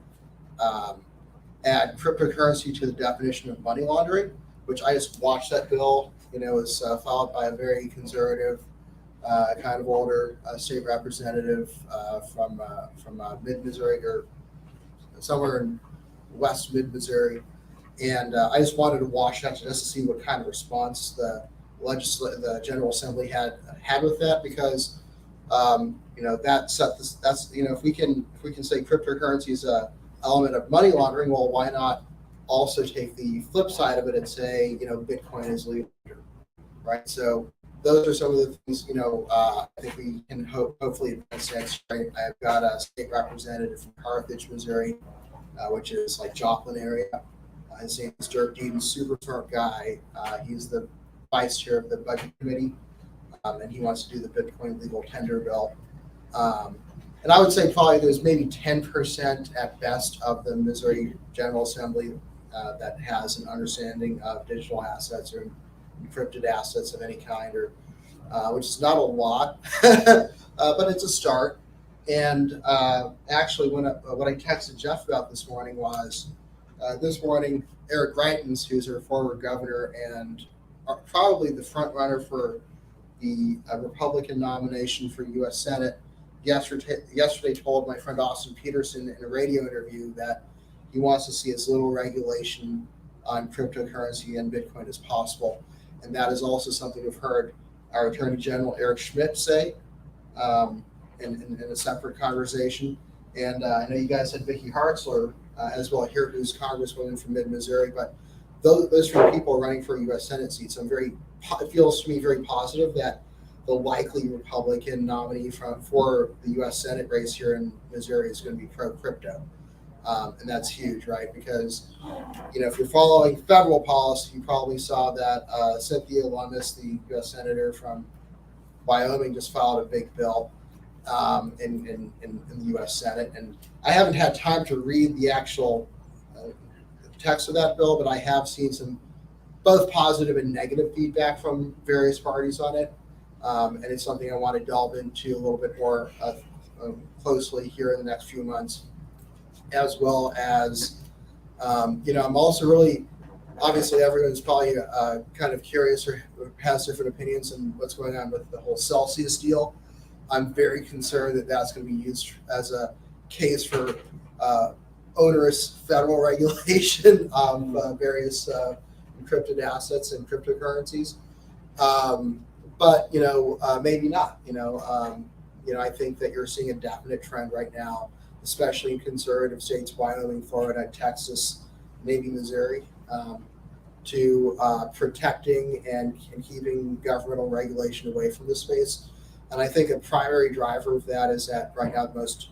add cryptocurrency to the definition of money laundering, which I just watched that bill. It was followed by a very conservative, kind of older state representative from mid Missouri or somewhere in west mid Missouri, and I just wanted to watch that just to see what kind of response the General Assembly had with that, because that set this. That's if we can say cryptocurrency is a element of money laundering, well, why not also take the flip side of it and say Bitcoin is legal, right? So those are some of the things I think we can hopefully advance next. Right? I've got a state representative from Carthage, Missouri, which is like Joplin area. His name is Dirk Deeden, super smart guy. He's the vice chair of the budget committee, and he wants to do the Bitcoin legal tender bill. And I would say probably there's maybe 10% at best of the Missouri General Assembly that has an understanding of digital assets or encrypted assets of any kind, or which is not a lot, but it's a start. And actually, what I texted Jeff about this morning was Eric Greitens, who's our former governor and probably the front runner for the Republican nomination for U.S. Senate, yesterday told my friend Austin Peterson in a radio interview that he wants to see as little regulation on cryptocurrency and Bitcoin as possible. And that is also something we've heard our Attorney General Eric Schmidt say in a separate conversation. And I know you guys had Vicky Hartzler as well here, who's Congresswoman from mid-Missouri, but those three people are running for a U.S. Senate seat. So it feels to me very positive that the likely Republican nominee for the U.S. Senate race here in Missouri is going to be pro-crypto. And that's huge, right? Because, if you're following federal policy, you probably saw that Cynthia Lummis, the U.S. Senator from Wyoming, just filed a big bill in the U.S. Senate. And I haven't had time to read the actual text of that bill, but I have seen some both positive and negative feedback from various parties on it. And it's something I want to delve into a little bit more closely here in the next few months, as well as, I'm also really, obviously everyone's probably kind of curious or has different opinions on what's going on with the whole Celsius deal. I'm very concerned that that's going to be used as a case for onerous federal regulation of various encrypted assets and cryptocurrencies. But maybe not. I think that you're seeing a definite trend right now, especially in conservative states, Wyoming, Florida, Texas, maybe Missouri, to protecting and keeping governmental regulation away from this space. And I think a primary driver of that is that right now the most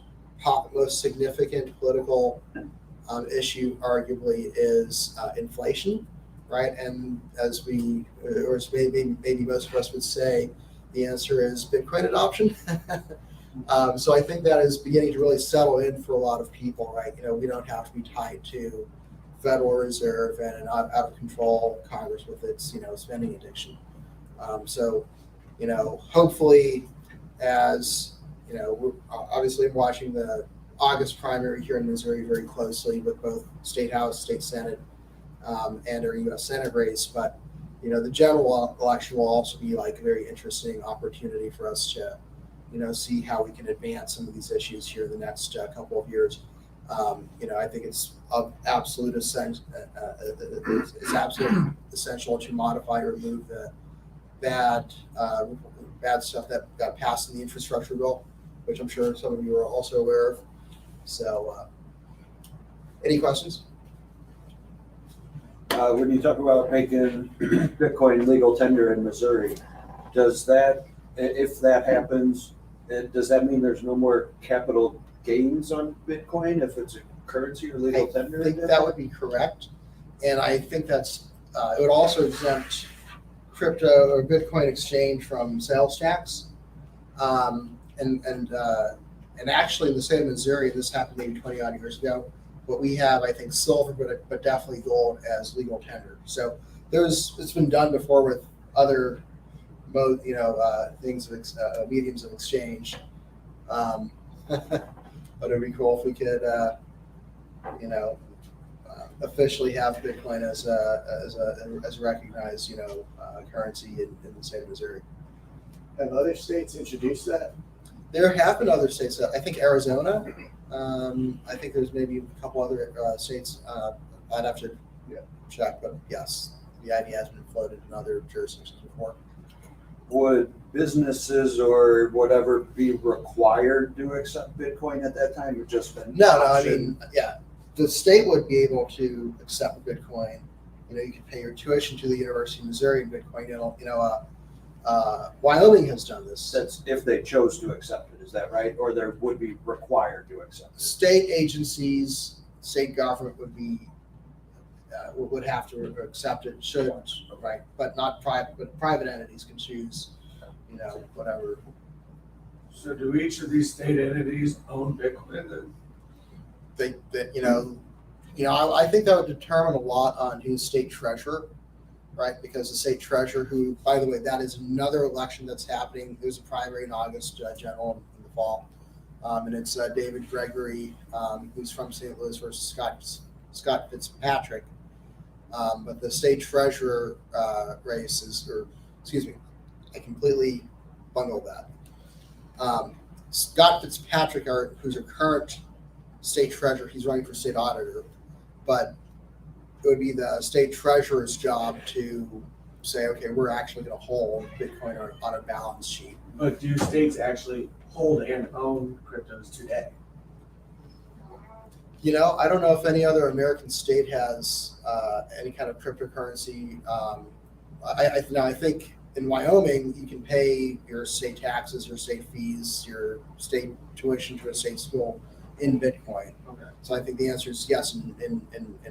significant political issue, arguably, is inflation, right? And as maybe most of us would say, the answer is Bitcoin adoption. So I think that is beginning to really settle in for a lot of people, right? We don't have to be tied to Federal Reserve and an out of control Congress with its, spending addiction. Hopefully, as obviously I'm watching the August primary here in Missouri very closely with both State House, State Senate, and our U.S. Senate race. But the general election will also be like a very interesting opportunity for us to, see how we can advance some of these issues here in the next couple of years. I think it's of absolute essential. It's absolutely essential to modify or remove the bad stuff that got passed in the infrastructure bill, which I'm sure some of you are also aware of. So, any questions? When you talk about making Bitcoin legal tender in Missouri, if that happens, does that mean there's no more capital gains on Bitcoin if it's a currency or legal tender? I think that would be correct. And I think it would also exempt crypto or Bitcoin exchange from sales tax. And actually in the state of Missouri, this happened maybe 20 odd years ago, but we have, I think, silver, but definitely gold as legal tender. So it's been done before with other things of mediums of exchange. But it'd be cool if we could, officially have Bitcoin as a recognized, currency in the state of Missouri. Have other states introduced that? There have been other states. I think Arizona. I think there's maybe a couple other states. I'd have to check, but yes, the idea has been floated in other jurisdictions before. Would businesses or whatever be required to accept Bitcoin at that time, or just an No, I option? mean, the state would be able to accept Bitcoin. You can pay your tuition to the University of Missouri in Bitcoin. Wyoming has done this. That's if they chose to accept it, is that right? Or they would be required to accept it? State agencies, state government would have to accept it, should, right? But not private. But private entities can choose, whatever. So do each of these state entities own Bitcoin then? I think that would determine a lot on who's state treasurer, right? Because the state treasurer, who, by the way, that is another election that's happening. There's a primary in August, general in the fall, and it's David Gregory, who's from St. Louis, versus Scott Fitzpatrick. But the state treasurer race I completely bungled that. Scott Fitzpatrick, who's a current state treasurer, he's running for state auditor, but it would be the state treasurer's job to say, okay, we're actually going to hold Bitcoin on a balance sheet. But do states actually hold and own cryptos today? I don't know if any other American state has any kind of cryptocurrency. I think in Wyoming, you can pay your state taxes, your state fees, your state tuition to a state school in Bitcoin. Okay. So I think the answer is yes in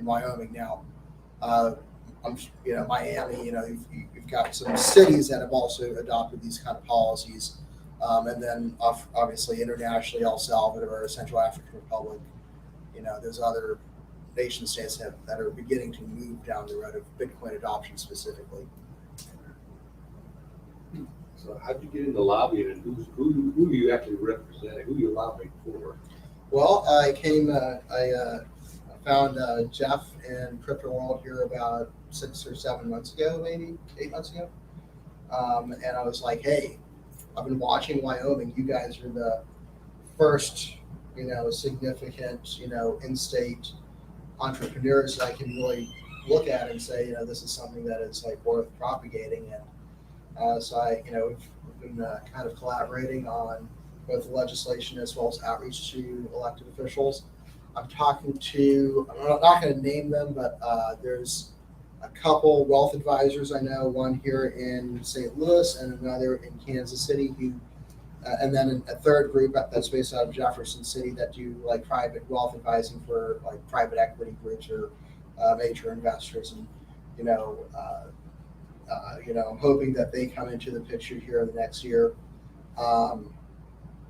Wyoming. Now, Miami, you've got some cities that have also adopted these kind of policies. And then obviously internationally, El Salvador, Central African Republic, there's other nation states that are beginning to move down the road of Bitcoin adoption specifically. So how'd you get into lobbying, and who are you actually representing? Who are you lobbying for? Well, I found Jeff in Crypto World here about 6 or 7 months ago, maybe 8 months ago. And I was like, hey, I've been watching Wyoming. You guys are the first, significant, in-state entrepreneurs that I can really look at and say, this is something that is like worth propagating. And so we've been kind of collaborating on both legislation as well as outreach to elected officials. I'm not going to name them, but there's a couple wealth advisors I know, one here in St. Louis and another in Kansas City, and then a third group that's based out of Jefferson City that do like private wealth advising for like private equity groups or major investors. And, I'm hoping that they come into the picture here in the next year.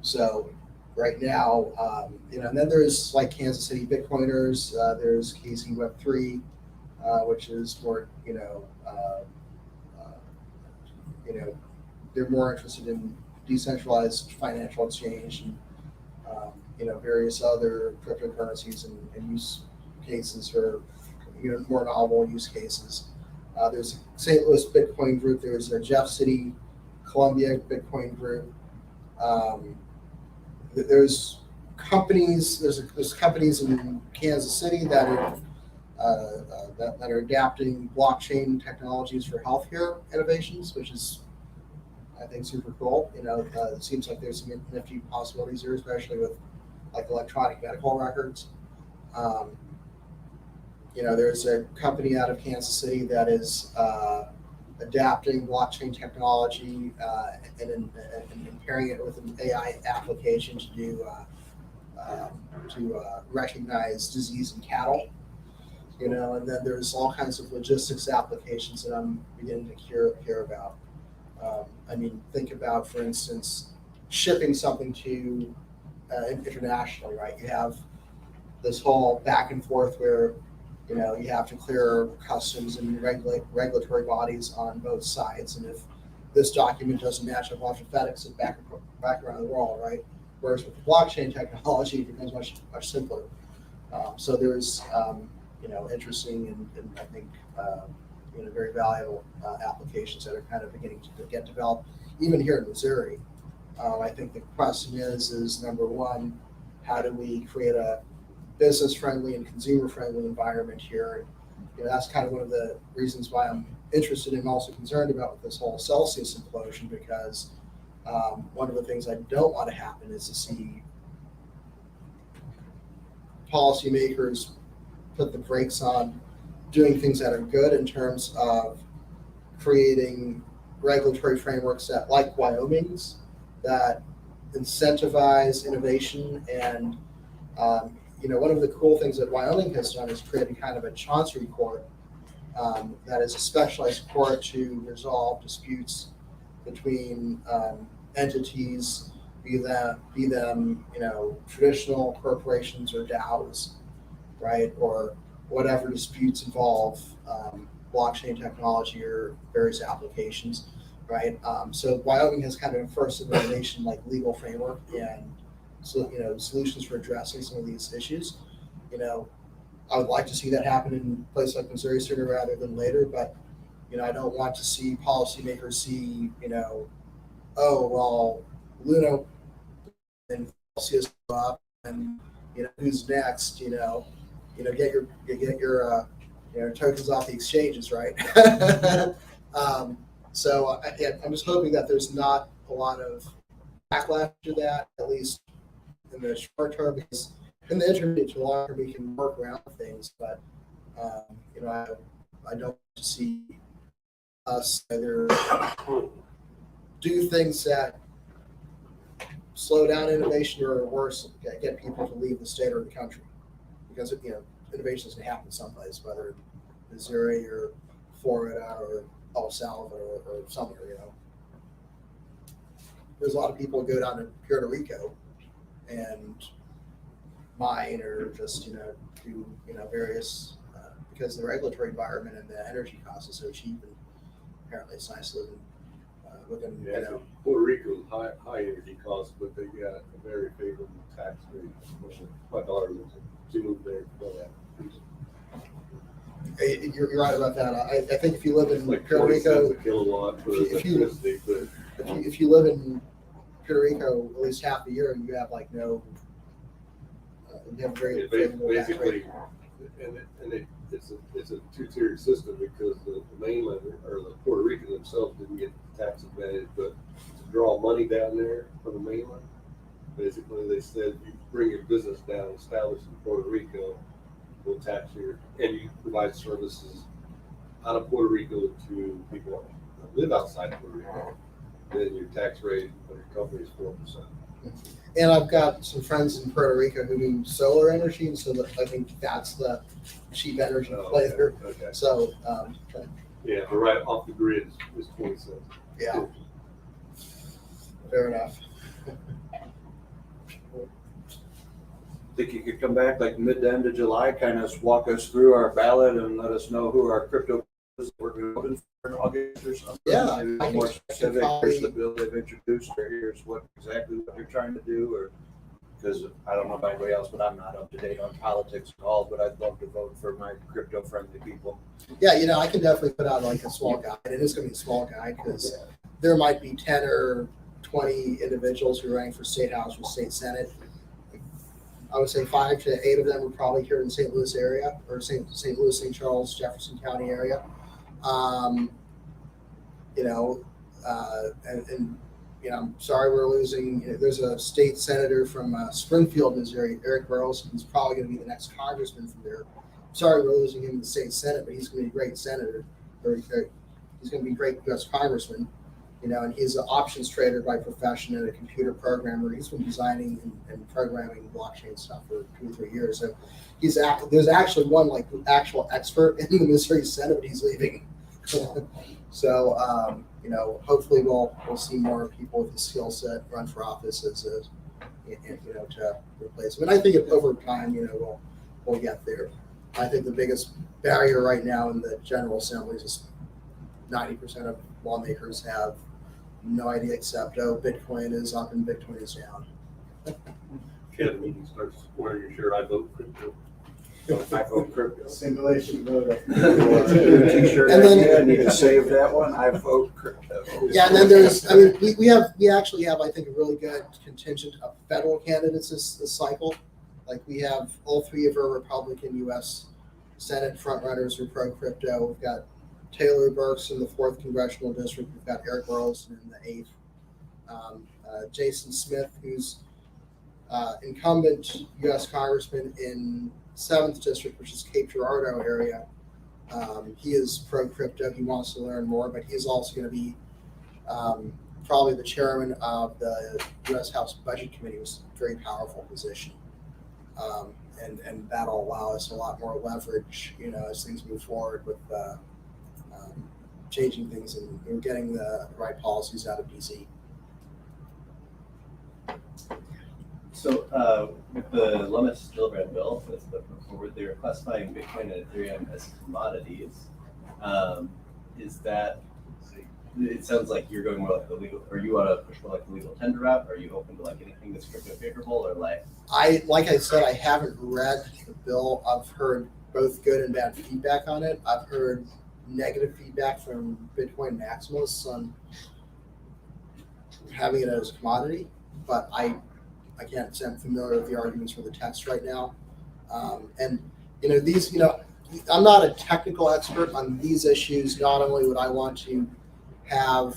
So right now, and then there's like Kansas City Bitcoiners, there's KC Web3, which is more, they're more interested in decentralized financial exchange and, various other cryptocurrencies and use cases for, more novel use cases. There's a St. Louis Bitcoin group. There's a Jeff City, Columbia Bitcoin group. There's companies. There's companies in Kansas City that are adapting blockchain technologies for healthcare innovations, which is, I think, super cool. It seems like there's some nifty possibilities here, especially with like electronic medical records. There's a company out of Kansas City that is adapting blockchain technology and pairing it with an AI application to do to recognize disease in cattle. And then there's all kinds of logistics applications that I'm beginning to hear about. Think about, for instance, shipping something to internationally, right? You have this whole back and forth where you have to clear customs and regulatory bodies on both sides. And if this document doesn't match a bunch of FedEx and back around the world, right? Whereas with the blockchain technology, it becomes much simpler. So there's interesting and I think very valuable applications that are kind of beginning to get developed, even here in Missouri. I think the question is number one, how do we create a business-friendly and consumer-friendly environment here? And that's kind of one of the reasons why I'm interested and also concerned about this whole Celsius implosion, because one of the things I don't want to happen is to see policymakers put the brakes on doing things that are good in terms of creating regulatory frameworks that, like Wyoming's, that incentivize innovation. And one of the cool things that Wyoming has done is created kind of a Chancery Court that is a specialized court to resolve disputes between entities, be them traditional corporations or DAOs, right, or whatever disputes involve blockchain technology or various applications, right? So Wyoming has kind of a first in the nation like legal framework and solutions for addressing some of these issues. I would like to see that happen in a place like Missouri sooner rather than later, but I don't want to see policymakers see oh well, Luna and Celsius go up, and who's next? Get your tokens off the exchanges, right? So I'm just hoping that there's not a lot of backlash to that, at least in the short term, because in the intermediate to long term we can work around things. But I don't see us either do things that slow down innovation or worse, get people to leave the state or the country, because innovation is going to happen someplace, whether Missouri or Florida or El Salvador or somewhere. There's a lot of people who go down to Puerto Rico and mine or just do various because the regulatory environment and the energy costs are so cheap, and apparently it's nice living within Puerto Rico's high energy costs, but they got a very favorable tax rate. My daughter lives she moved there for that. You're right about that. I think if you live in Like Puerto Rico, a kilowatt for if you electricity, but if you live in Puerto Rico at least half the year, you have like no. You have very favorable tax basically, rate. it's a two-tiered system, because the mainland or the Puerto Rican themselves didn't get the tax advantage, but to draw money down there from the mainland, basically they said you bring your business down, establish in Puerto Rico, we'll tax you, and you provide services out of Puerto Rico to people that live outside Puerto Rico, then your tax rate of your company is 4%. And I've got some friends in Puerto Rico who do solar energy, and so I think that's the cheap energy play there. Okay. So, Yeah, but right off the grid is 20 cents. yeah, fair enough. Think you could come back like mid to end of July, kind of walk us through our ballot and let us know who our crypto is we're voting for in August or something? Yeah, Maybe I can more specific. probably- Here's the bill they've introduced, or here's exactly what they're trying to do, or because I don't know about anybody else, but I'm not up to date on politics at all. But I'd love to vote for my crypto-friendly people. Yeah, I can definitely put out like a small guide. It is going to be a small guide because there might be 10 or 20 individuals who are running for state house or state senate. I would say 5 to 8 of them are probably here in the St. Louis area, or St. Louis, St. Charles, Jefferson County area. I'm sorry we're losing. There's a state senator from Springfield, Missouri, Eric Burrows. He's probably going to be the next congressman from there. Sorry we're losing him in the state senate, but he's going to be a great senator, or he's going to be a great U.S. congressman. And he's an options trader by profession and a computer programmer. He's been designing and programming blockchain stuff for 2 or 3 years. So there's actually one like actual expert in the Missouri Senate, but he's leaving. So hopefully we'll see more people with the skill set run for office as to replace him. And I think over time, we'll get there. I think the biggest barrier right now in the General Assembly is 90% of lawmakers have no idea except, oh, Bitcoin is up and Bitcoin is down. Yeah, the meeting starts wearing your shirt, I vote crypto. I vote crypto. Simulation vote. T-shirt And then- idea, I need to save that one. I vote crypto. Yeah, and then there's, I mean, we actually have, I think, a really good contingent of federal candidates this cycle. Like we have all three of our Republican U.S. Senate frontrunners who are pro-crypto. We've got Taylor Burks in the 4th Congressional District. We've got Eric Burlison in the 8th. Jason Smith, who's incumbent U.S. Congressman in 7th District, which is Cape Girardeau area. He is pro-crypto. He wants to learn more, but he's also going to be probably the chairman of the U.S. House Budget Committee, which is a very powerful position. And that'll allow us a lot more leverage, as things move forward with changing things and getting the right policies out of DC. So with the Lummis Gillibrand bill, where they're classifying Bitcoin and Ethereum as commodities, is that? It sounds like you're going more like the legal, or you want to push more like the legal tender route. Are you open to like anything that's crypto favorable, or like? Like I said, I haven't read the bill. I've heard both good and bad feedback on it. I've heard negative feedback from Bitcoin maximalists on having it as a commodity, but I can't say I'm familiar with the arguments for the text right now. And these, I'm not a technical expert on these issues. Not only would I want to have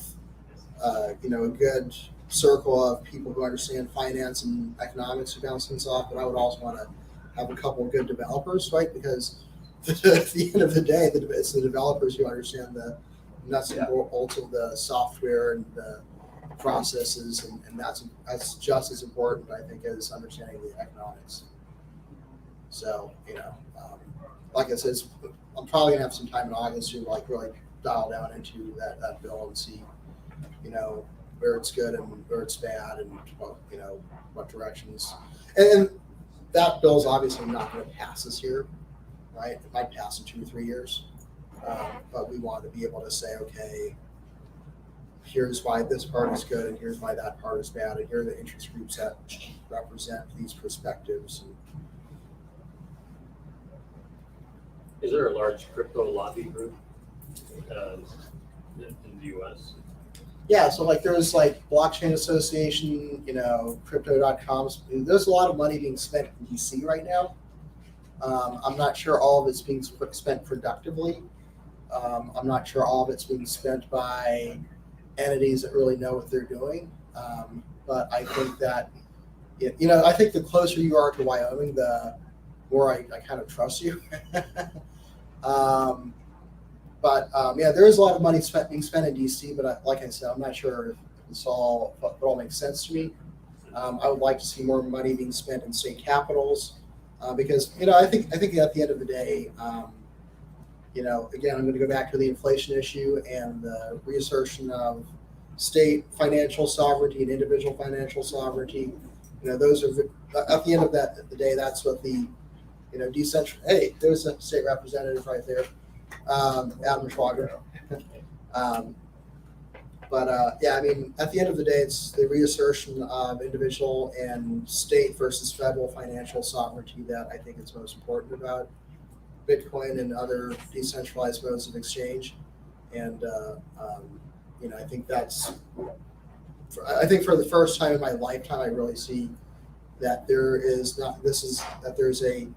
a good circle of people who understand finance and economics to bounce things off, but I would also want to have a couple of good developers, right? Because at the end of the day, it's the developers who understand the nuts and bolts of the software and the processes, and that's just as important, I think, as understanding the economics. So, like I said, I'm probably gonna have some time in August to really dial down into that bill and see, where it's good and where it's bad, and what directions. And that bill's obviously not going to pass this year, right? It might pass in 2 or 3 years, but we want to be able to say, okay, here's why this part is good, and here's why that part is bad, and here are the interest groups that represent these perspectives. Is there a large crypto lobby group in the U.S.? Yeah, so there's Blockchain Association, Crypto.com. There's a lot of money being spent in DC right now. I'm not sure all of it's being spent productively. I'm not sure all of it's being spent by entities that really know what they're doing. But I think that, I think the closer you are to Wyoming, the more I kind of trust you. There is a lot of money being spent in DC, but like I said, I'm not sure if it all makes sense to me. I would like to see more money being spent in state capitals because I think at the end of the day, again, I'm going to go back to the inflation issue and the reassertion of state financial sovereignty and individual financial sovereignty. Those are at the end of the day, that's what the decentral. Hey, there's a state representative right there. Adam Schwager. At the end of the day, it's the reassertion of individual and state versus federal financial sovereignty that I think is most important about Bitcoin and other decentralized modes of exchange. And I think for the first time in my lifetime, I really see that there's a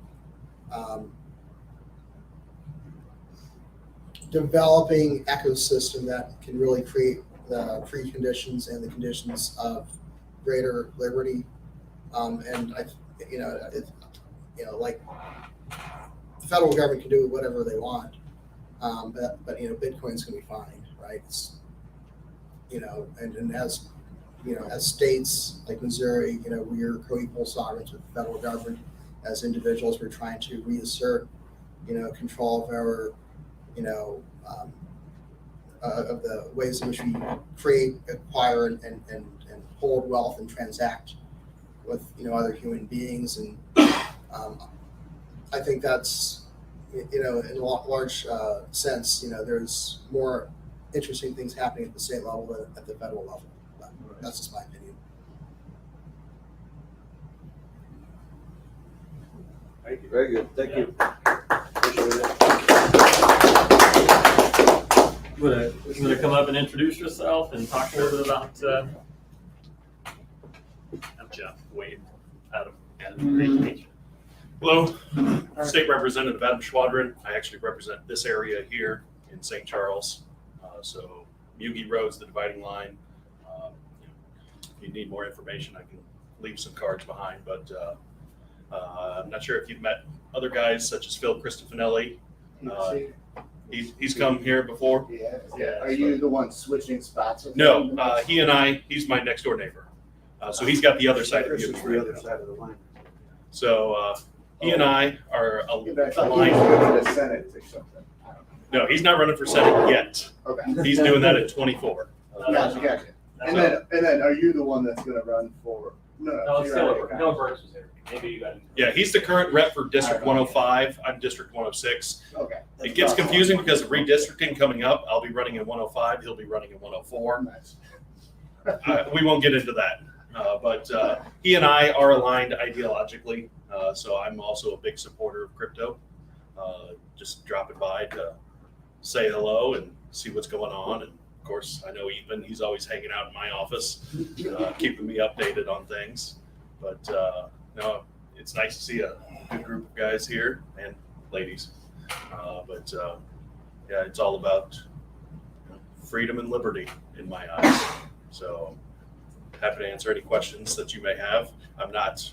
developing ecosystem that can really create the preconditions and the conditions of greater liberty. And the federal government can do whatever they want, but Bitcoin's going to be fine, right? It's, and as states like Missouri, we're co-equal sovereigns with the federal government. As individuals, we're trying to reassert, control of our of the ways in which we create, acquire, and hold wealth and transact with other human beings. And I think that's in a large sense, there's more interesting things happening at the state level than at the federal level. But that's just my opinion. Thank you. Very good. Thank you. Appreciate it. You want to come up and introduce yourself and talk a little bit about Jeff Wade, Adam. Hello, State Representative Adam Schwadron. I actually represent this area here in St. Charles. So Muegge Road's the dividing line. If you need more information, I can leave some cards behind, but I'm not sure if you've met other guys such as Phil Cristofanelli. He's come here before. Yeah. Are you the one switching spots with No, him? he's my next door neighbor. So he's got the other side of Chris is Muegge the right other now. side of the line. So he and I are If I thought aligned. you were going to the Senate or something. I don't No, he's not running for Senate yet. know. Okay. He's doing that at 24. Gotcha. And then are you the one that's going to run for? No, No, you're still, right. no Burks was there. Maybe you got. Yeah, he's the current rep for District 105. I'm District 106. Okay. It gets confusing because of redistricting coming up. I'll be running in 105. He'll be running in 104. Nice. We won't get into that. But he and I are aligned ideologically. So I'm also a big supporter of crypto. Just dropping by to say hello and see what's going on. And of course, I know Ethan, he's always hanging out in my office, keeping me updated on things. But no, it's nice to see a good group of guys here and ladies. Yeah, it's all about freedom and liberty in my eyes. So happy to answer any questions that you may have. I'm not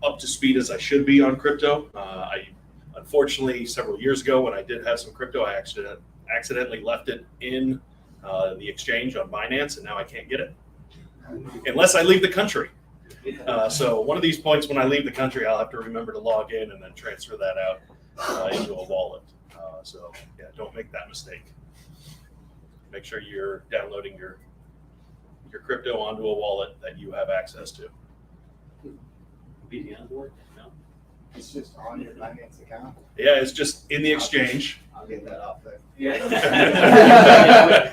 up to speed as I should be on crypto. I unfortunately, several years ago when I did have some crypto, I accidentally left it in the exchange on Binance, and now I can't get it unless I leave the country. So one of these points when I leave the country, I'll have to remember to log in and then transfer that out into a wallet. So yeah, don't make that mistake. Make sure you're downloading your crypto onto a wallet that you have access to. BTN board? No. It's just on your Binance account. Yeah, it's just in the exchange. I'll get that off there. Yeah.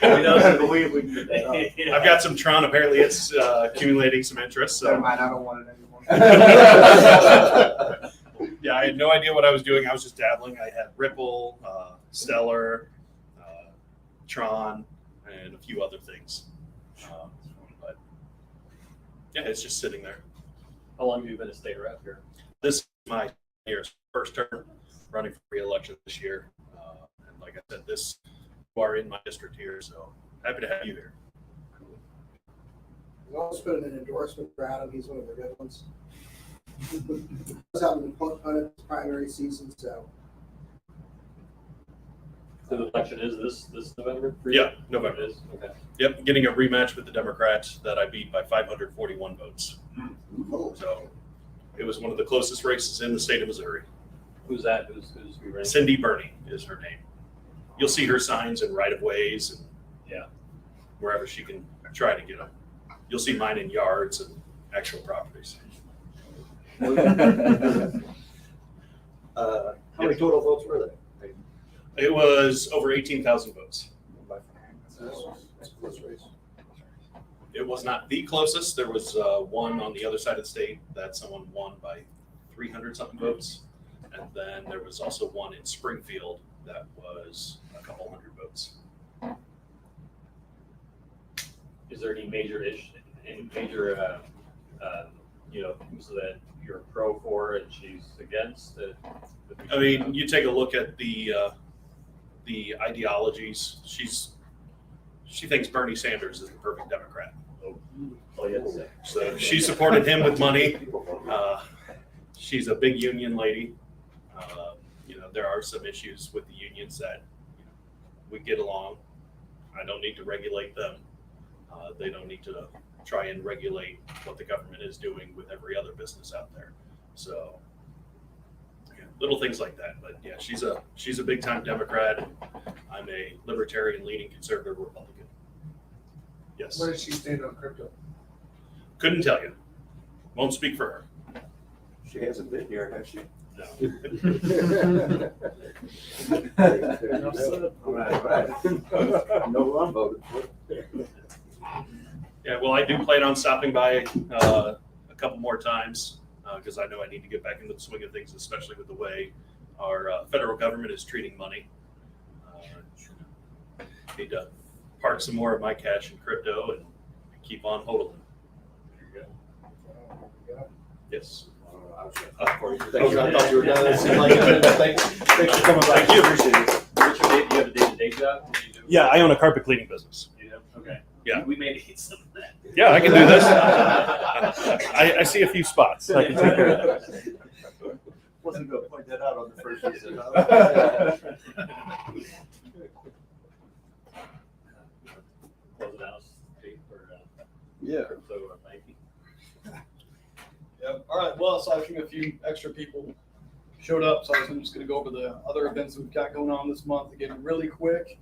I believe we can get that off. I've got some Tron. Apparently, it's accumulating some interest. Never So mind, I don't want it anymore. yeah, I had no idea what I was doing. I was just dabbling. I had Ripple, Stellar, Tron, and a few other things. But yeah, it's just sitting there. How long have you been a state rep here? This is my first term running for re-election this year. And like I said, you are in my district here, so happy to have you here. We'll also put in an endorsement for Adam. He's one of the good ones. He's having put on his primary season, so. So the election is this November? for you? Yeah, November. It is? Okay. Yep, getting a rematch with the Democrats that I beat by 541 votes. So it was one of the closest races in the state of Missouri. Who's that? Who's we running? Cindy Burney is her name. You'll see her signs in right-of-ways and Yeah. wherever she can try to get them. You'll see mine in yards and actual properties. How many total votes were there? It was over 18,000 votes. It was not the closest. There was one on the other side of the state that someone won by 300 something votes. And then there was also one in Springfield that was a couple hundred votes. Is there any major issue, any major, things that you're pro for and she's against? I mean, you take a look at the ideologies. She thinks Bernie Sanders is the perfect Democrat. Oh, yes. So she supported him with money. She's a big union lady. There are some issues with the unions that we get along. I don't need to regulate them. They don't need to try and regulate what the government is doing with every other business out there. So little things like that. But yeah, she's a big time Democrat. I'm a libertarian leaning conservative Republican. Yes. Where does she stand on crypto? Couldn't tell you. Won't speak for her. She hasn't been here, has she? No. No one voted for it. Yeah, well, I do plan on stopping by a couple more times because I know I need to get back into the swing of things, especially with the way our federal government is treating money. Need to park some more of my cash in crypto and keep on hodling. Yes. I thought you were done. It seemed like it. Thanks for coming by. Thank you. Appreciate it. What's your day? Do you have a day-to-day job? Yeah, I own a carpet cleaning business. You do? Okay. Yeah. We may need some of that. Yeah, I can do this. I see a few spots. I can take care of that. Wasn't gonna point that out on the first visit. Close it out, Steve, for Yeah. crypto or banking. Yep. All right. Well, so I think a few extra people showed up, so I'm just going to go over the other events we've got going on this month again really quick.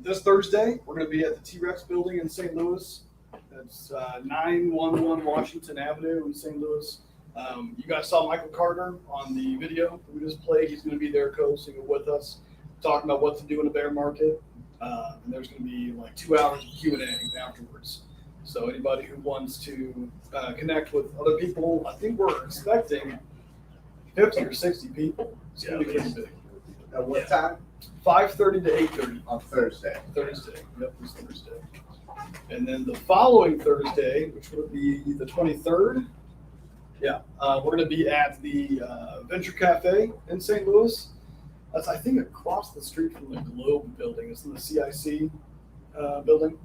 This Thursday, we're going to be at the T-Rex building in St. Louis. That's 911 Washington Avenue in St. Louis. You guys saw Michael Carter on the video that we just played. He's going to be there co-hosting it with us, talking about what to do in a bear market. And there's going to be like 2 hours of Q&A afterwards. So anybody who wants to connect with other people, I think we're expecting 50 or 60 people. It's going to be pretty big. At what time? 5:30 to 8:30 On Thursday. Thursday. Yep, this Thursday. And then the following Thursday, which would be the 23rd, we're going to be at the Venture Cafe in St. Louis. That's, I think, across the street from the Globe building. It's in the CIC building.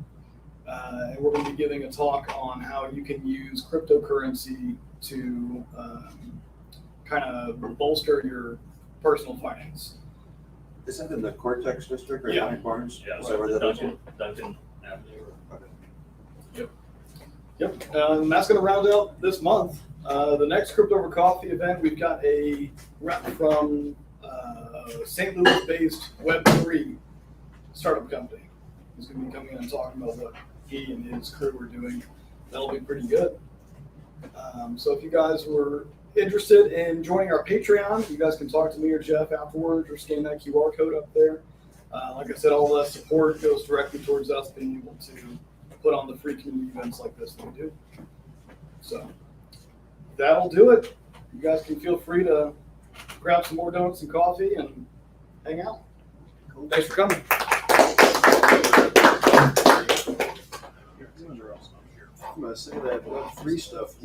And we're going to be giving a talk on how you can use cryptocurrency to kind of bolster your personal finance. Is that in the Cortex district or Yeah. County Barnes? Yeah, Is that where that is? Duncan Avenue. Yep, and that's going to round out this month. The next Crypto Over Coffee event, we've got a rep from St. Louis-based Web3 startup company. He's going to be coming in and talking about what he and his crew are doing. That'll be pretty good. So if you guys were interested in joining our Patreon, you guys can talk to me or Jeff afterwards or scan that QR code up there. Like I said, all the support goes directly towards us being able to put on the free community events like this that we do. So that'll do it. You guys can feel free to grab some more donuts and coffee and hang out. Thanks for coming. I'm gonna say that Web3 stuff